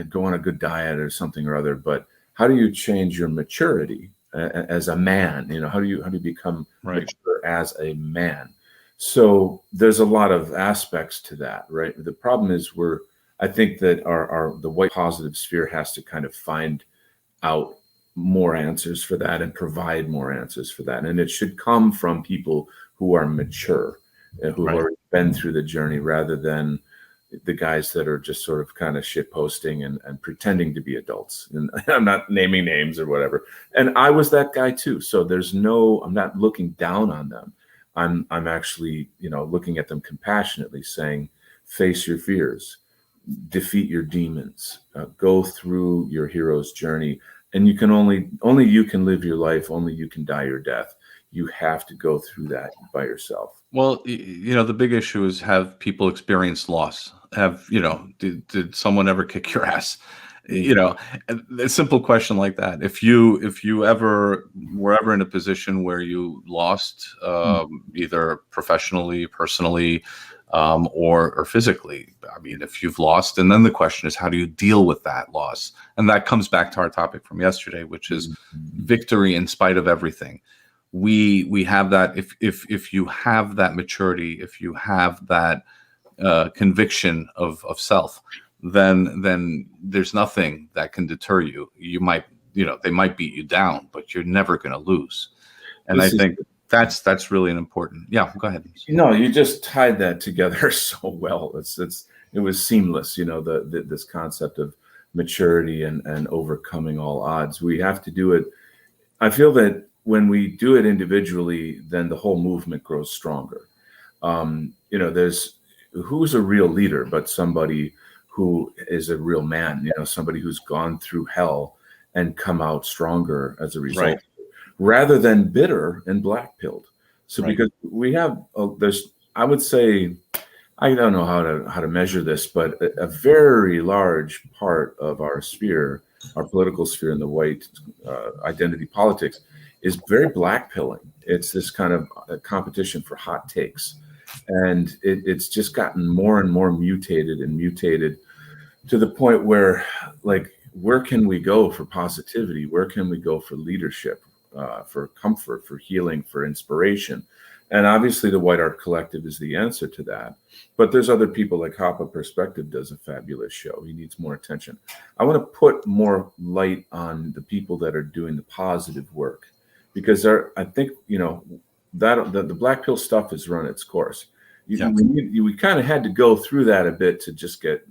go on a good diet or something or other, but how do you change your maturity as a man? How do you become mature as a man? So there's a lot of aspects to that, right? The problem is I think that the white positive sphere has to kind of find out more answers for that and provide more answers for that. And it should come from people who are mature and who have already been through the journey, rather than the guys that are just sort of kind of shit posting and pretending to be adults. And I'm not naming names or whatever. And I was that guy too. So I'm not looking down on them. I'm actually, looking at them compassionately, saying, face your fears, defeat your demons, go through your hero's journey. And you can only you can live your life, only you can die your death. You have to go through that by yourself. Well, the big issue is, have people experienced loss? Did someone ever kick your ass? A simple question like that. If you ever were ever in a position where you lost, either professionally, personally, or physically. I mean, if you've lost, and then the question is, how do you deal with that loss? And that comes back to our topic from yesterday, which is victory in spite of everything. We have that. If you have that maturity, if you have that conviction of self, then there's nothing that can deter you. You might, they might beat you down, but you're never going to lose. And I think that's really an important. Yeah, go ahead. You just tied that together so well. It was seamless. This concept of maturity and overcoming all odds. We have to do it. I feel that when we do it individually, then the whole movement grows stronger. There's who's a real leader, but somebody who is a real man. Somebody who's gone through hell and come out stronger as a result. Right. Rather than bitter and black-pilled. So because we have, I would say, I don't know how to measure this, but a very large part of our sphere, our political sphere in the white identity politics, is very black-pilling. It's this kind of competition for hot takes. And it's just gotten more and more mutated to the point where, like, where can we go for positivity? Where can we go for leadership? For comfort, for healing, for inspiration. And obviously the White Art Collective is the answer to that. But there's other people, like Hoppa Perspective does a fabulous show. He needs more attention. I want to put more light on the people that are doing the positive work, because I think, that the black pill stuff has run its course. We kind of had to go through that a bit to just get,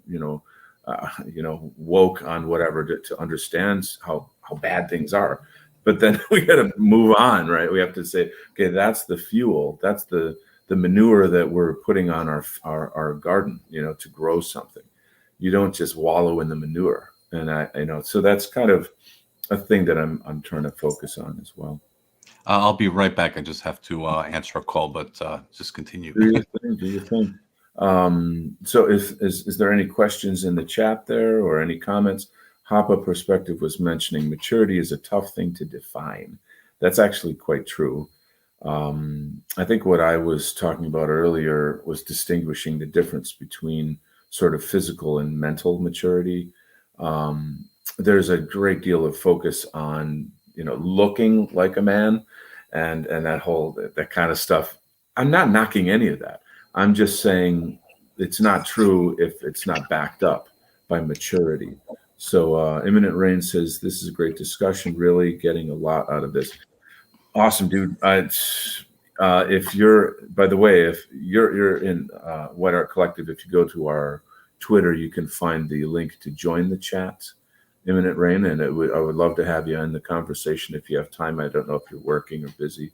woke on whatever to understand how bad things are. But then we got to move on, right? We have to say, okay, that's the fuel. That's the manure that we're putting on our garden, to grow something. You don't just wallow in the manure. And so that's kind of a thing that I'm trying to focus on as well. I'll be right back. I just have to answer a call, but just continue. Do your thing. So is there any questions in the chat there or any comments? Hapa Perspective was mentioning maturity is a tough thing to define. That's actually quite true. I think what I was talking about earlier was distinguishing the difference between sort of physical and mental maturity. There's a great deal of focus on, looking like a man and that kind of stuff. I'm not knocking any of that. I'm just saying it's not true if it's not backed up by maturity. So Imminent Rain says, this is a great discussion, really getting a lot out of this. Awesome, dude. If you're, by the way, if you're in White Art Collective, if you go to our Twitter, you can find the link to join the chat, Imminent Rain, and I would love to have you in the conversation if you have time. I don't know if you're working or busy.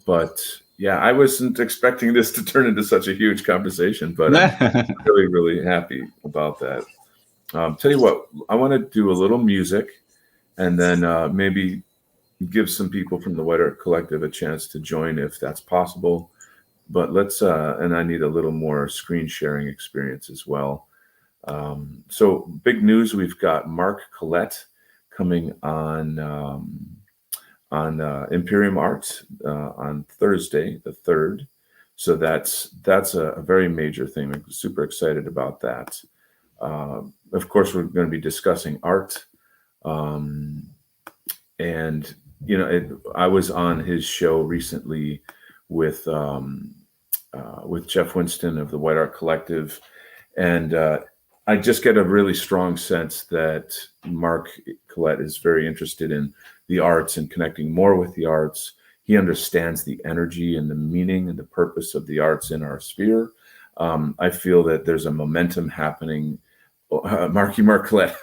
But yeah, I wasn't expecting this to turn into such a huge conversation, but I'm really, really happy about that. Tell you what, I want to do a little music and then maybe give some people from the White Art Collective a chance to join if that's possible. But let's, and I need a little more screen sharing experience as well. So big news, we've got Mark Collette coming on Imperium Arts on Thursday, the 3rd. So that's a very major thing. I'm super excited about that. Of course, we're going to be discussing art. And, I was on his show recently with Jeff Winston of the White Art Collective. And I just get a really strong sense that Mark Collette is very interested in the arts and connecting more with the arts. He understands the energy and the meaning and the purpose of the arts in our sphere. I feel that there's a momentum happening. Mark Collette.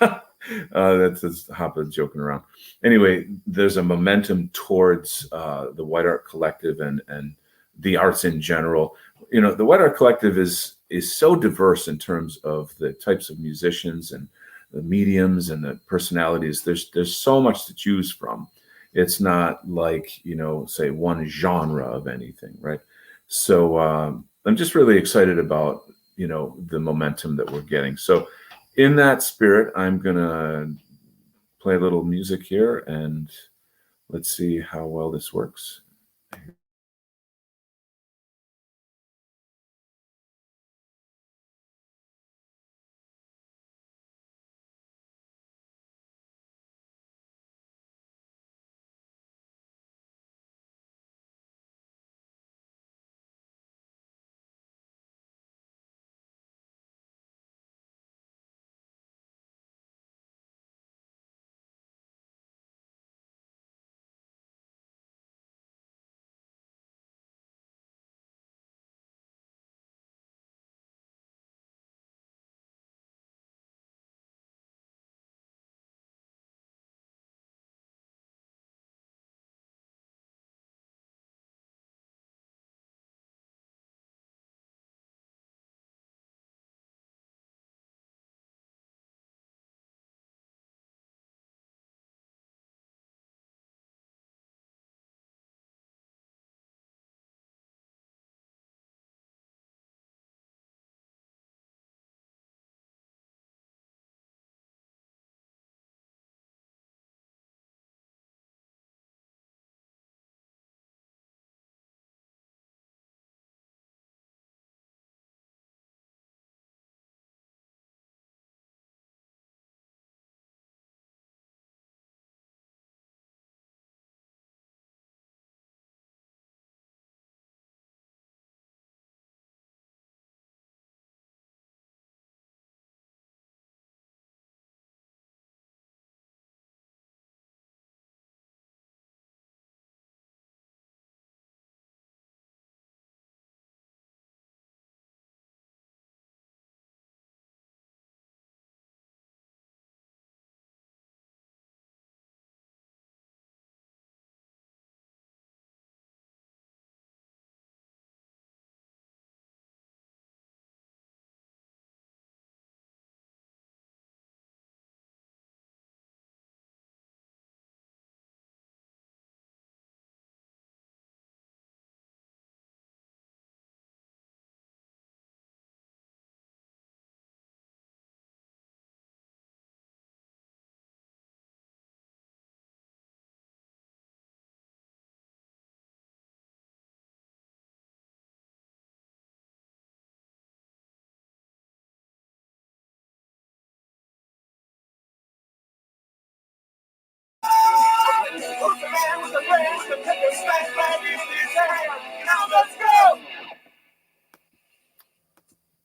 That's Hoppa joking around. Anyway, there's a momentum towards the White Art Collective and the arts in general. The White Art Collective is so diverse in terms of the types of musicians and the mediums and the personalities. There's so much to choose from. It's not like, say one genre of anything, right? So I'm just really excited about, the momentum that we're getting. So in that spirit, I'm going to play a little music here and let's see how well this works.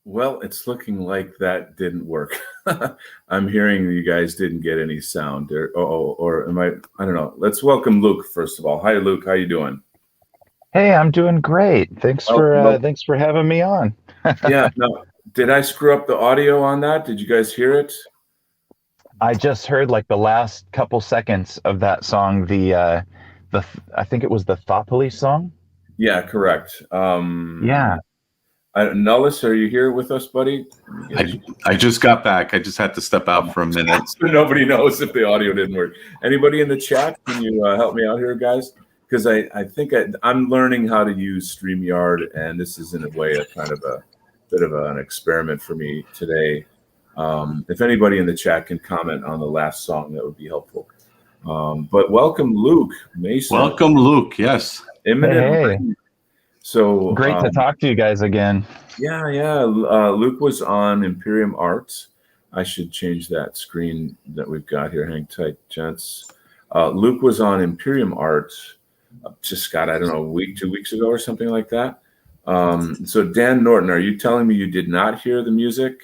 Well, it's looking like that didn't work. I'm hearing you guys didn't get any sound, or am I? I don't know. Let's welcome Luke first of all. Hi, Luke. How you doing? Hey, I'm doing great. Thanks for having me on. Yeah. No. Did I screw up the audio on that? Did you guys hear it? I just heard like the last couple seconds of that song. I think it was the Thought Police song. Yeah, correct. Yeah. Nullis, are you here with us, buddy? I just got back. I just had to step out for a minute. So nobody knows if the audio didn't work. Anybody in the chat? Can you help me out here, guys? Because I think I'm learning how to use StreamYard, and this is in a way a kind of a bit of an experiment for me today. If anybody in the chat can comment on the last song, that would be helpful. But welcome, Luke Mason. Welcome, Luke. Yes. Hey. So great to talk to you guys again. Yeah. Luke was on Imperium Arts. I should change that screen that we've got here. Hang tight, gents. Luke was on Imperium Arts. Just got, I don't know, a week, 2 weeks ago or something like that. So Dan Norton, are you telling me you did not hear the music?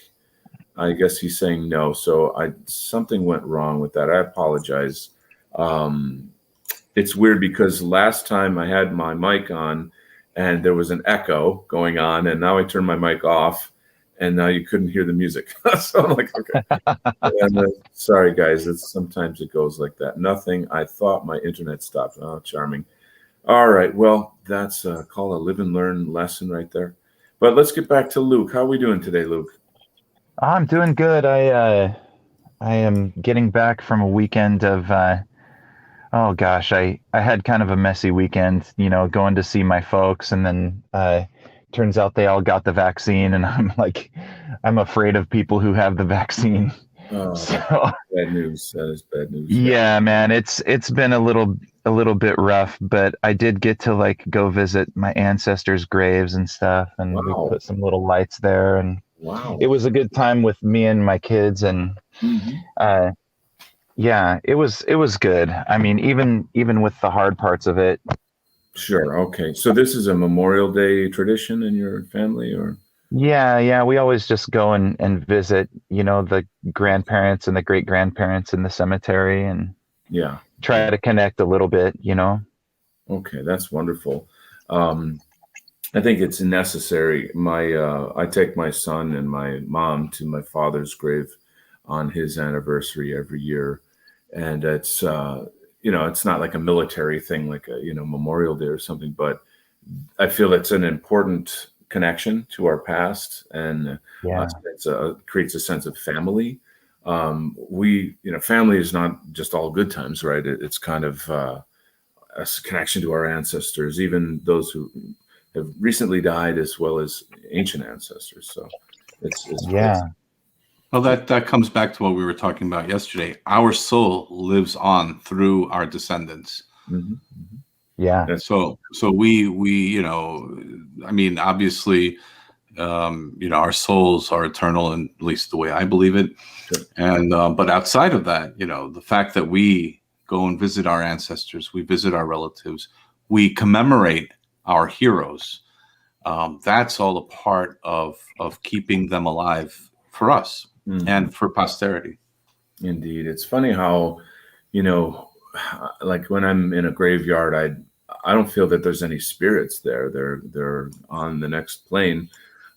I guess he's saying no. So something went wrong with that. I apologize. It's weird because last time I had my mic on and there was an echo going on, and now I turned my mic off and now you couldn't hear the music. So I'm like, okay. Sorry guys, sometimes it goes like that. Nothing. I thought my internet stopped. Oh, charming. All right. Well, that's called a live and learn lesson right there. But let's get back to Luke. How are we doing today, Luke? I'm doing good. I am getting back from a weekend of oh gosh, I had kind of a messy weekend, going to see my folks, and then turns out they all got the vaccine, and I'm afraid of people who have the vaccine. Oh, so, bad news. That is bad news. Yeah, man, it's been a little bit rough, but I did get to go visit my ancestors' graves and stuff, and we put some little lights there, and it was a good time with me and my kids, and yeah, it was good. I mean, even with the hard parts of it. Sure. Okay. So this is a Memorial Day tradition in your family, or? Yeah. We always just go and visit, the grandparents and the great grandparents in the cemetery, and try to connect a little bit, Okay, that's wonderful. I think it's necessary. I take my son and my mom to my father's grave on his anniversary every year, and it's it's not like a military thing, like a Memorial Day or something, but I feel it's an important connection to our past, and it creates a sense of family. Family is not just all good times, right? It's kind of a connection to our ancestors, even those who have recently died, as well as ancient ancestors. So it's Well, that comes back to what we were talking about yesterday. Our soul lives on through our descendants. Mm-hmm. Yeah. So we I mean, obviously, our souls are eternal, and at least the way I believe it. Sure. And but outside of that, the fact that we go and visit our ancestors, we visit our relatives, we commemorate our heroes. That's all a part of keeping them alive for us and for posterity. Indeed. It's funny how, like when I'm in a graveyard, I don't feel that there's any spirits there. They're on the next plane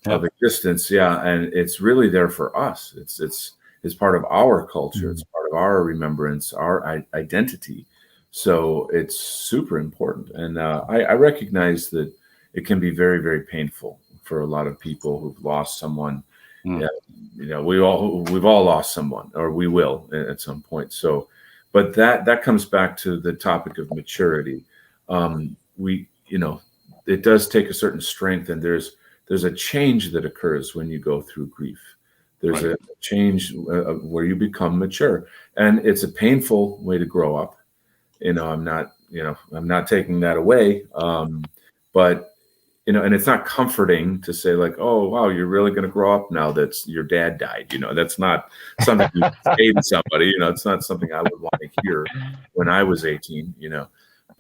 of existence. Yeah. And it's really there for us. It's part of our culture. It's part of our remembrance, our identity. So it's super important. And I recognize that it can be very, very painful for a lot of people who've lost someone. Yeah, we've all lost someone, or we will at some point. So, but that comes back to the topic of maturity. It does take a certain strength, and there's a change that occurs when you go through grief. There's a change where you become mature, and it's a painful way to grow up. I'm not taking that away. But and it's not comforting to say like, oh, wow, you're really going to grow up now that your dad died. That's not something you say to somebody, it's not something I would want to hear when I was 18,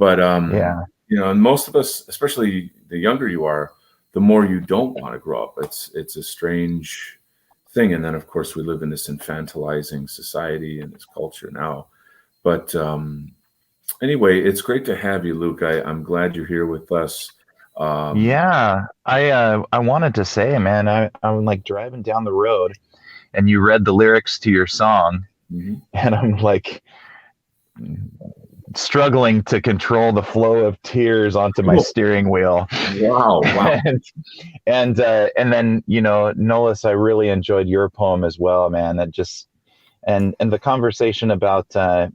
But Yeah. and most of us, especially the younger you are, the more you don't want to grow up. It's a strange thing. And then of course we live in this infantilizing society and this culture now. But anyway, it's great to have you, Luke. I'm glad you're here with us. Yeah. I wanted to say, man, I'm like driving down the road and you read the lyrics to your song, mhm. and I'm like struggling to control the flow of tears onto my steering wheel. Wow. And then, Nolis, I really enjoyed your poem as well, man. That just and the conversation about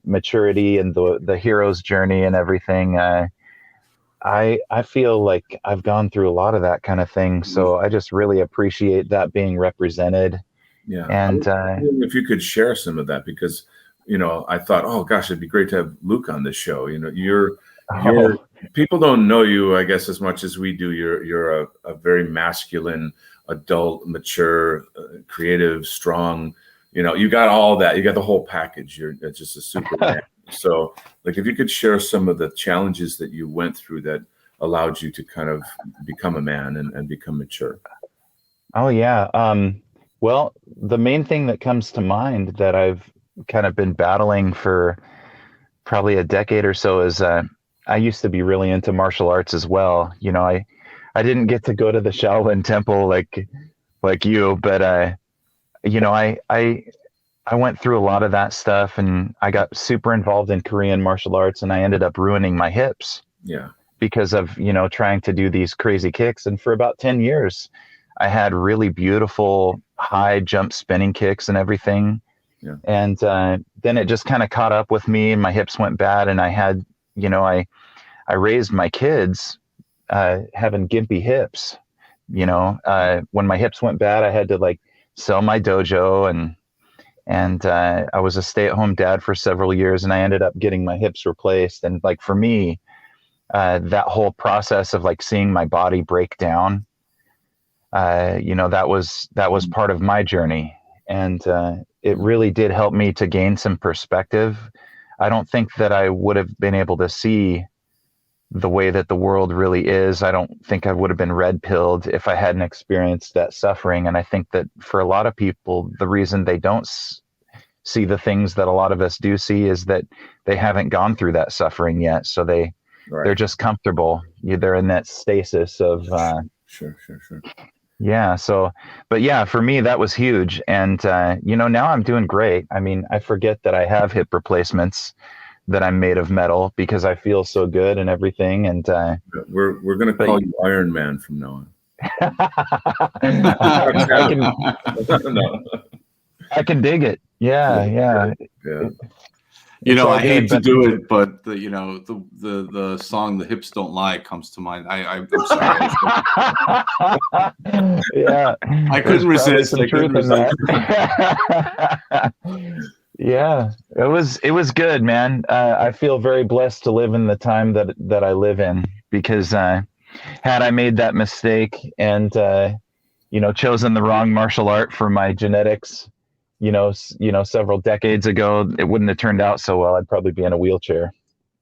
maturity and the hero's journey and everything. I feel like I've gone through a lot of that kind of thing, so I just really appreciate that being represented. Yeah. And If you could share some of that, because I thought, oh gosh, it'd be great to have Luke on this show. You're people don't know you, I guess, as much as we do. You're a very masculine, adult, mature, creative, strong. You got all that. You got the whole package. You're just a super man. So, like, if you could share some of the challenges that you went through that allowed you to kind of become a man and become mature. Oh yeah. Well, the main thing that comes to mind that I've kind of been battling for probably a decade or so is I used to be really into martial arts as well. I didn't get to go to the Shaolin Temple like you, but I went through a lot of that stuff, and I got super involved in Korean martial arts, and I ended up ruining my hips. Yeah. Because of, trying to do these crazy kicks. And for about 10 years, I had really beautiful high jump spinning kicks and everything. Yeah. And then it just kind of caught up with me, and my hips went bad. And I had, I raised my kids having gimpy hips. When my hips went bad, I had to like sell my dojo, and I was a stay-at-home dad for several years, and I ended up getting my hips replaced. And like for me, that whole process of like seeing my body break down, that was part of my journey, and it really did help me to gain some perspective. I don't think that I would have been able to see the way that the world really is. I don't think I would have been red pilled if I hadn't experienced that suffering. And I think that for a lot of people, the reason they don't see the things that a lot of us do see is that they haven't gone through that suffering yet. So they're just comfortable. They're in that stasis of Sure. yeah. So, but yeah, for me that was huge. And now I'm doing great. I mean, I forget that I have hip replacements, that I'm made of metal, because I feel so good and everything. And we're gonna call you Iron Man from now on. I can dig it. Yeah. I hate to do it, but the song "The Hips Don't Lie" comes to mind. I'm sorry. Yeah, I couldn't resist. Some truth in that. Yeah, it was good, man. I feel very blessed to live in the time that I live in, because had I made that mistake and chosen the wrong martial art for my genetics, several decades ago, it wouldn't have turned out so well. I'd probably be in a wheelchair.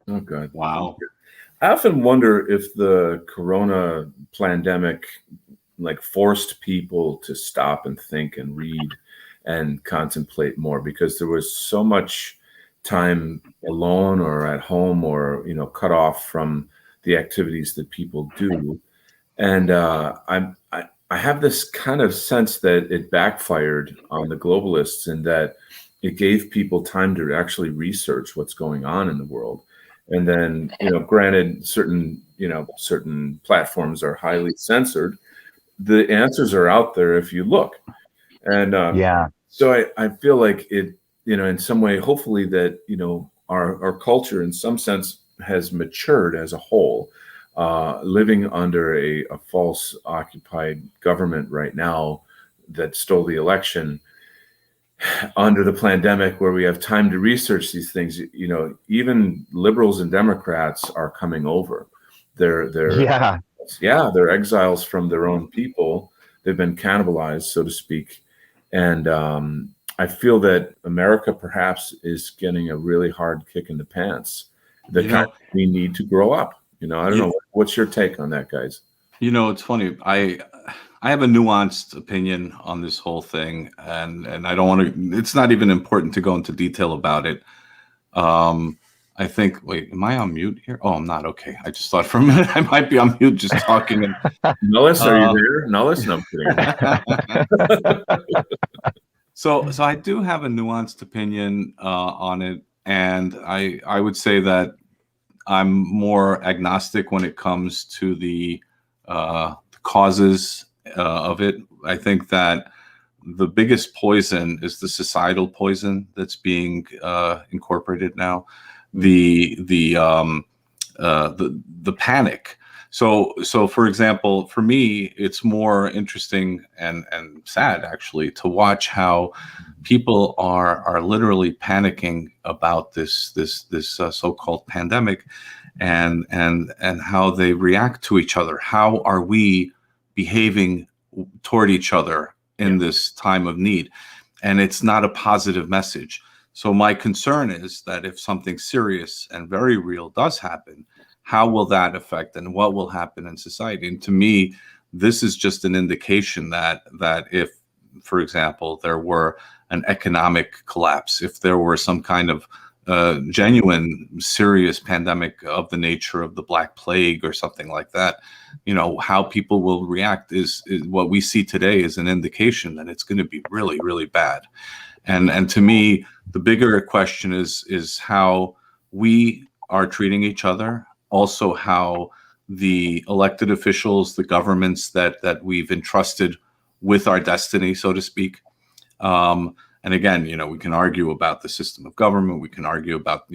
Oh God! Wow. I often wonder if the corona pandemic forced people to stop and think and read and contemplate more, because there was so much time alone or at home or cut off from the activities that people do. And I have this kind of sense that it backfired on the globalists, in that it gave people time to actually research what's going on in the world. And then, granted, certain platforms are highly censored. The answers are out there if you look. And so I feel like it, in some way, hopefully that, our culture in some sense has matured as a whole. Living under a false occupied government right now that stole the election, under the pandemic, where we have time to research these things, even liberals and Democrats are coming over. They're exiles from their own people. They've been cannibalized, so to speak. And I feel that America perhaps is getting a really hard kick in the pants. kind we need to grow up. I don't know. What's your take on that, guys? It's funny. I have a nuanced opinion on this whole thing, and I don't want to. It's not even important to go into detail about it. I think. Wait, am I on mute here? Oh, I'm not. Okay, I just thought for a minute I might be on mute, just talking. Nullis, are you there? Nullis, no, I'm kidding. So I do have a nuanced opinion on it, and I would say that I'm more agnostic when it comes to the causes of it. I think that the biggest poison is the societal poison that's being incorporated now, the panic. So for example, for me, it's more interesting and sad actually to watch how people are literally panicking about this so-called pandemic, and how they react to each other. How are we behaving toward each other in this time of need? And it's not a positive message. So my concern is that if something serious and very real does happen, how will that affect and what will happen in society? And to me, this is just an indication that if, for example, there were an economic collapse, if there were some kind of genuine, serious pandemic of the nature of the Black Plague or something like that, how people will react is what we see today is an indication that it's going to be really, really bad. And to me, the bigger question is how we are treating each other. Also, how the elected officials, the governments that we've entrusted with our destiny, so to speak. And again, we can argue about the system of government. We can argue about,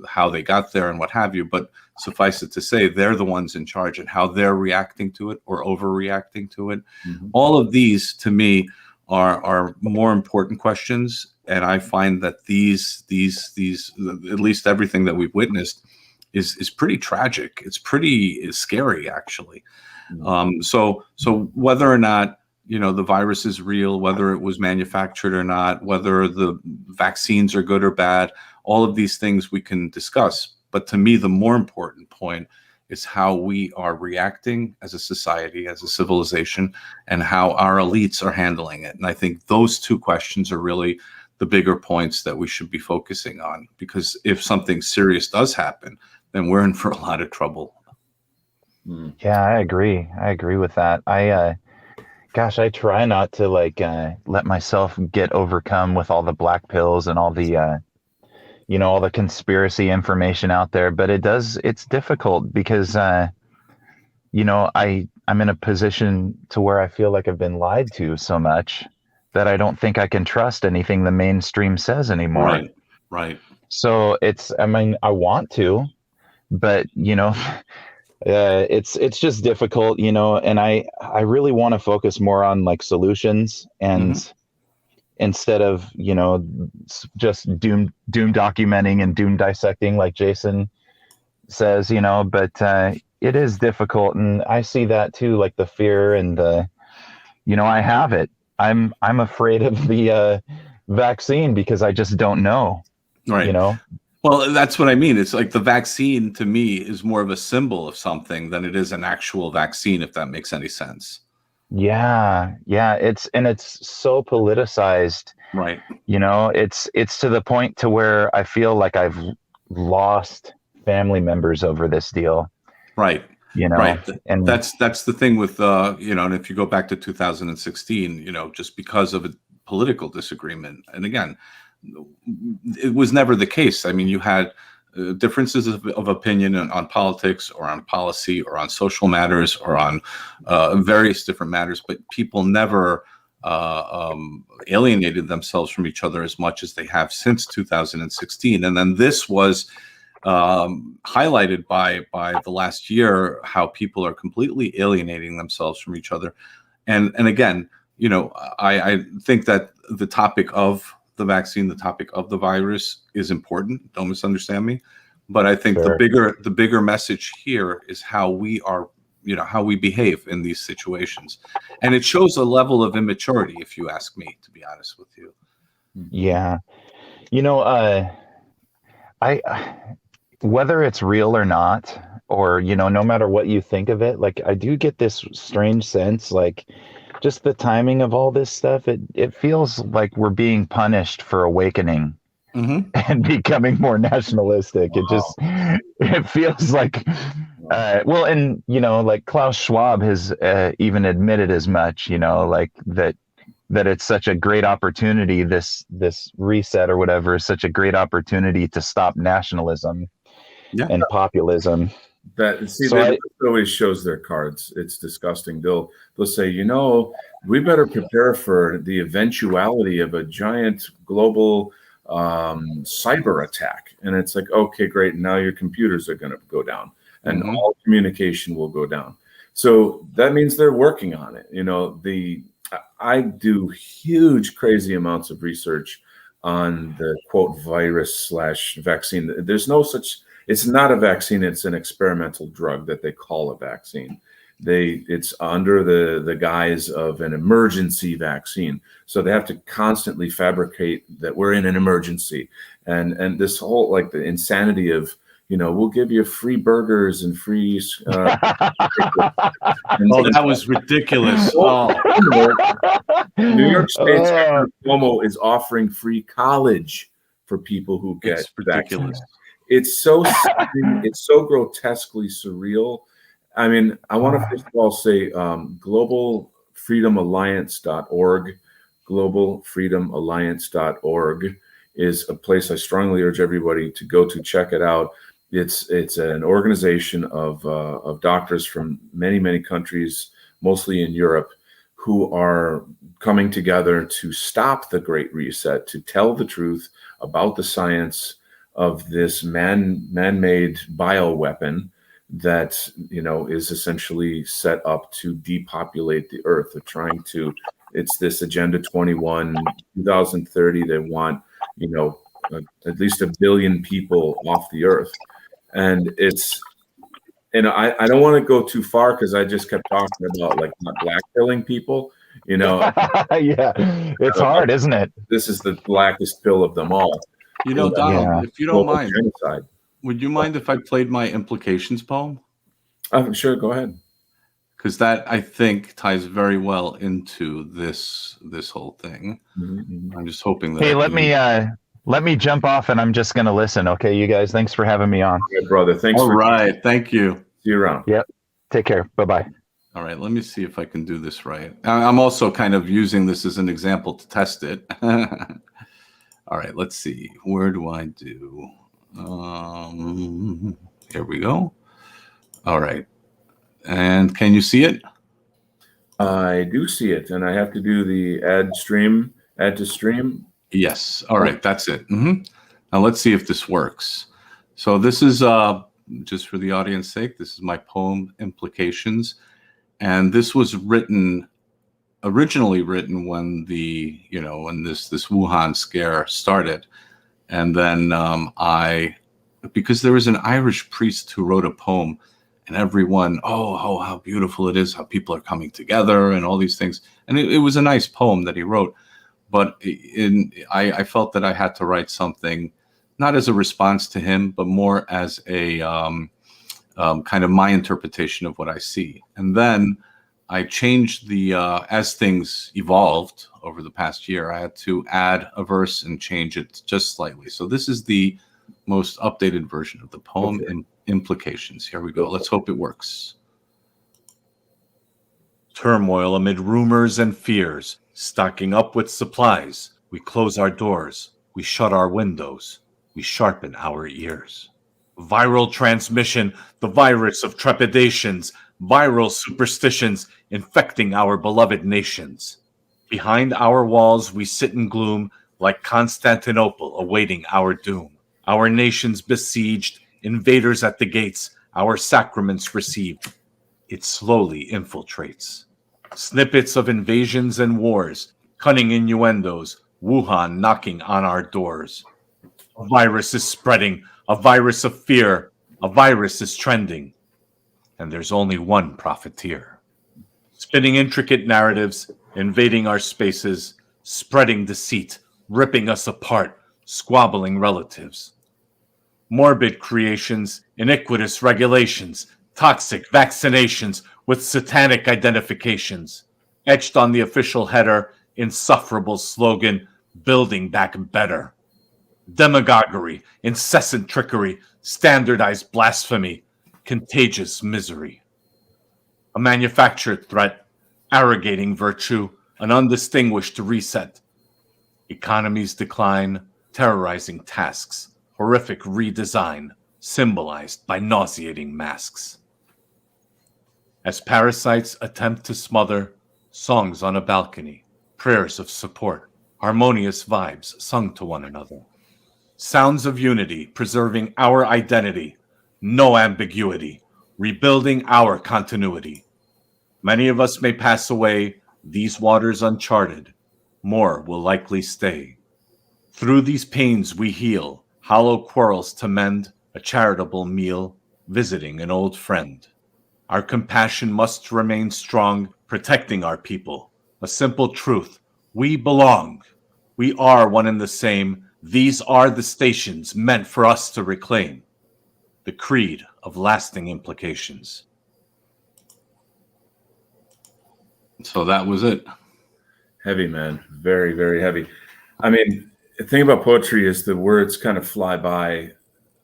how they got there and what have you. But suffice it to say, they're the ones in charge, and how they're reacting to it or overreacting to it. Mm-hmm. All of these, to me, are more important questions. And I find that these, at least everything that we've witnessed, is pretty tragic. It's pretty scary, actually. So whether or not the virus is real, whether it was manufactured or not, whether the vaccines are good or bad, all of these things we can discuss. But to me, the more important point is how we are reacting as a society, as a civilization, and how our elites are handling it. And I think those two questions are really the bigger points that we should be focusing on, because if something serious does happen, then we're in for a lot of trouble. Yeah, I agree. I agree with that. I try not to let myself get overcome with all the black pills and all the, all the conspiracy information out there. But it's difficult because, I'm in a position to where I feel like I've been lied to so much that I don't think I can trust anything the mainstream says anymore. Right. So I want to, but it's just difficult, and I really want to focus more on solutions and instead of just doom documenting and doom dissecting like Jason says, but it is difficult, and I see that too, like the fear and the I have it. I'm afraid of the vaccine because I just don't know. Right. Well, that's what I mean. It's like the vaccine to me is more of a symbol of something than it is an actual vaccine, if that makes any sense. Yeah. It's so politicized. Right. It's to the point to where I feel like I've lost family members over this deal. Right. Right. And that's the thing with, and if you go back to 2016, just because of a political disagreement. And again, it was never the case. I mean, you had differences of opinion on politics or on policy or on social matters or on various different matters, but people never alienated themselves from each other as much as they have since 2016. And then this was highlighted by the last year, how people are completely alienating themselves from each other. And again, I think that the topic of the vaccine, the topic of the virus is important. Don't misunderstand me. But I think Sure. the bigger message here is how we are, how we behave in these situations. And it shows a level of immaturity, if you ask me, to be honest with you. Yeah. whether it's real or not, or, no matter what you think of it, like I do get this strange sense, like just the timing of all this stuff, it feels like we're being punished for awakening and becoming more nationalistic. It feels like, well, and, like Klaus Schwab has even admitted as much, like that it's such a great opportunity, this reset or whatever is such a great opportunity to stop nationalism and populism. That always shows their cards. It's disgusting. They'll say, we better prepare for the eventuality of a giant global cyber attack. And it's like, okay, great. Now your computers are going to go down and all communication will go down. So that means they're working on it. I do huge, crazy amounts of research on the quote virus / vaccine. There's no such, it's not a vaccine. It's an experimental drug that they call a vaccine. It's under the guise of an emergency vaccine. So they have to constantly fabricate that we're in an emergency. And this whole, like the insanity of, we'll give you free burgers and free. That was ridiculous. New York State's Governor Cuomo is offering free college for people who get ridiculous. It's so it's so grotesquely surreal. I mean, I want to first of all say globalfreedomalliance.org. Globalfreedomalliance.org is a place I strongly urge everybody to go to check it out. It's an organization of doctors from many, many countries, mostly in Europe, who are coming together to stop the Great Reset, to tell the truth about the science of this man-made bioweapon that, is essentially set up to depopulate the earth. They're trying to, it's this Agenda 21, 2030, they want, at least 1 billion people off the earth. And I don't want to go too far because I just kept talking about like not black pilling people, Yeah, it's hard, isn't it? This is the blackest pill of them all. Donald, if you don't mind, genocide. Would you mind if I played my implications poem? Sure, go ahead. Because that, I think, ties very well into this whole thing. Mm-hmm. I'm just hoping that. Hey, let me jump off, and I'm just going to listen. Okay, you guys. Thanks for having me on. Okay, brother. Thanks. All right. Thank you. See you around. Yep. Take care. Bye-bye. All right. Let me see if I can do this right. I'm also kind of using this as an example to test it. All right. Let's see. Where do I do? Here we go. All right. And can you see it? I do see it, and I have to do the add to stream. Yes. All right. That's it. Mm-hmm. Now let's see if this works. So this is just for the audience sake. This is my poem Implications, and this was originally written when when this Wuhan scare started, and then because there was an Irish priest who wrote a poem. And everyone, how beautiful it is, how people are coming together and all these things. And it was a nice poem that he wrote. But I felt that I had to write something, not as a response to him, but more as a kind of my interpretation of what I see. And then I changed as things evolved over the past year, I had to add a verse and change it just slightly. So this is the most updated version of the poem. Okay. Implications. Here we go. Let's hope it works. Turmoil amid rumors and fears, stocking up with supplies. We close our doors. We shut our windows. We sharpen our ears. Viral transmission, the virus of trepidations, viral superstitions infecting our beloved nations. Behind our walls, we sit in gloom like Constantinople awaiting our doom. Our nations besieged, invaders at the gates, our sacraments received. It slowly infiltrates. Snippets of invasions and wars, cunning innuendos, Wuhan knocking on our doors. A virus is spreading, a virus of fear, a virus is trending. And there's only one profiteer. Spinning intricate narratives, invading our spaces, spreading deceit, ripping us apart, squabbling relatives. Morbid creations, iniquitous regulations, toxic vaccinations with satanic identifications. Etched on the official header, insufferable slogan, building back better. Demagoguery, incessant trickery, standardized blasphemy, contagious misery. A manufactured threat, arrogating virtue, an undistinguished reset. Economies decline, terrorizing tasks, horrific redesign, symbolized by nauseating masks. As parasites attempt to smother, songs on a balcony, prayers of support, harmonious vibes sung to one another. Sounds of unity, preserving our identity, no ambiguity, rebuilding our continuity. Many of us may pass away, these waters uncharted. More will likely stay. Through these pains we heal, hollow quarrels to mend, a charitable meal, visiting an old friend. Our compassion must remain strong, protecting our people. A simple truth, we belong. We are one and the same. These are the stations meant for us to reclaim. The creed of lasting implications. So that was it. Heavy, man. Very, very heavy. I mean, the thing about poetry is the words kind of fly by,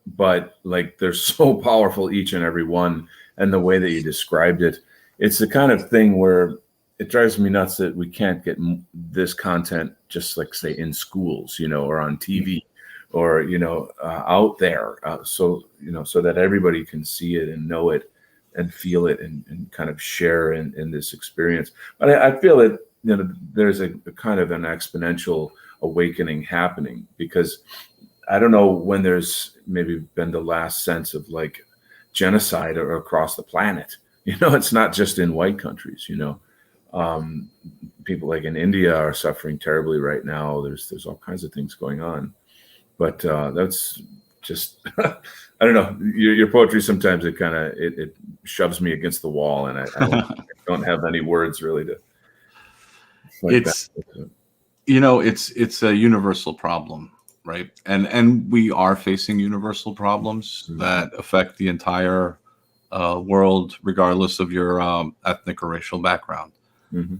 but like they're so powerful, each and every one. And the way that you described it, it's the kind of thing where it drives me nuts that we can't get this content just like, say, in schools, or on TV or, out there. So that everybody can see it and know it and feel it and kind of share in this experience. But I feel that, there's a kind of an exponential awakening happening, because I don't know when there's maybe been the last sense of like genocide or across the planet. It's not just in white countries. People like in India are suffering terribly right now. There's all kinds of things going on, but that's just I don't know. Your poetry sometimes it shoves me against the wall, and I don't have any words really to. It's it's a universal problem, right? And we are facing universal problems that affect the entire world, regardless of your ethnic or racial background. Mm-hmm.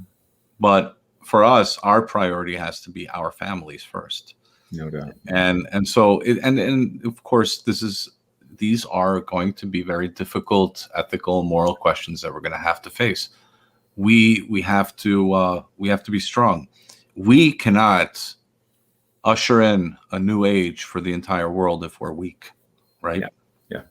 But for us, our priority has to be our families first. No doubt. And so and of course these are going to be very difficult ethical, moral questions that we're going to have to face. We have to be strong. We cannot usher in a new age for the entire world if we're weak, right? Yeah.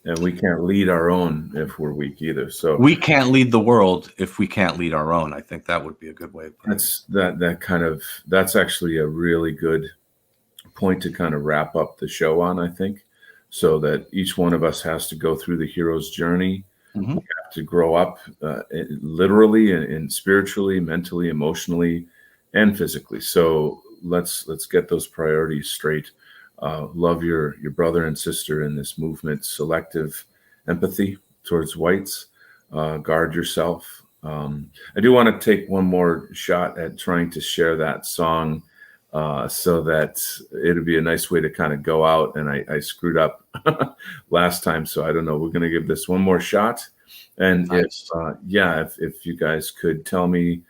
And we can't lead our own if we're weak either. So we can't lead the world if we can't lead our own. I think that would be a good way of putting it. That's actually a really good point to kind of wrap up the show on, I think, so that each one of us has to go through the hero's journey. Mm-hmm. We have to grow up literally and spiritually, mentally, emotionally, and physically. So let's get those priorities straight. Love your brother and sister in this movement. Selective empathy towards whites. Guard yourself. I do want to take one more shot at trying to share that song, so that it'd be a nice way to kind of go out. And I screwed up last time, so I don't know. We're going to give this one more shot. And nice. if you guys could tell me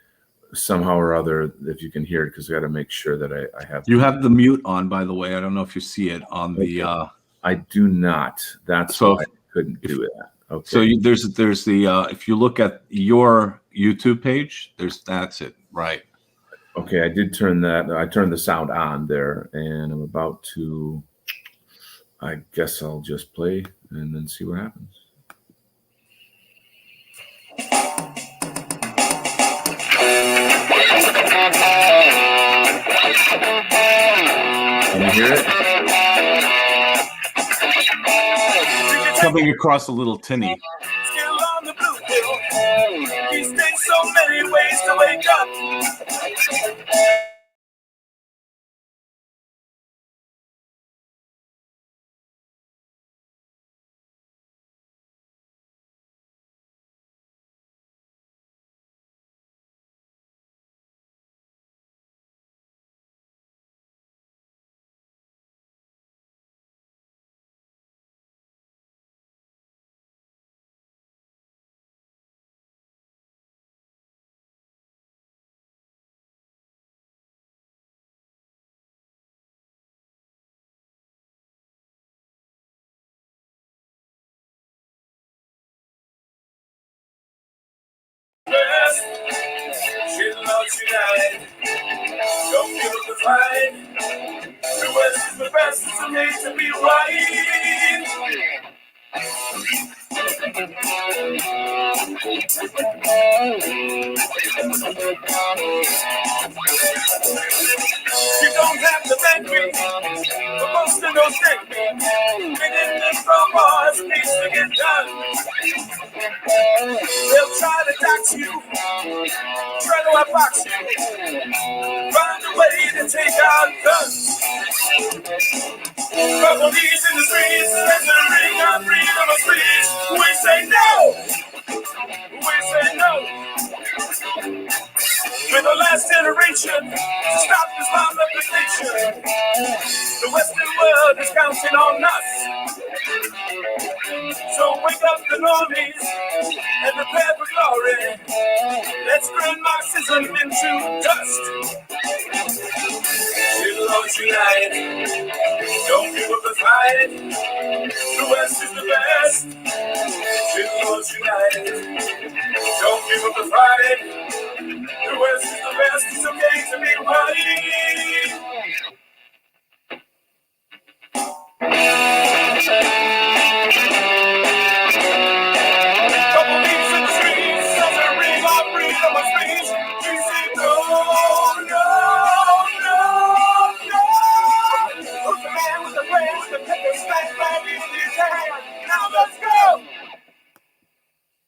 somehow or other if you can hear it, because I got to make sure that I have. You have the mute on, by the way. I don't know if you see it on the. I do not. That's why I couldn't do that. Okay. So there's the if you look at your YouTube page, that's it, right? Okay, I did turn that. I turned the sound on there, and I'm about to. I guess I'll just play and then see what happens. Can you hear it? Coming across a little tinny. Still on the blue hill. These days, so many ways to wake up. fight. The West is the best, it's made to be right. You don't have to thank me for most of those things. Getting this from us needs to get done. They'll try to tax you, try to outbox you, find a way to take our guns. Refugees in the streets, centering our freedom of speech. We say no! We say no! We're the last generation to stop this Islamification. The Western world is counting on us. So wake up the normies and prepare for glory. Let's burn Marxism into dust. We'll all unite. Don't give up the fight. The West is the best. We'll all unite. Don't give up the fight. The West is the best. It's okay to be right.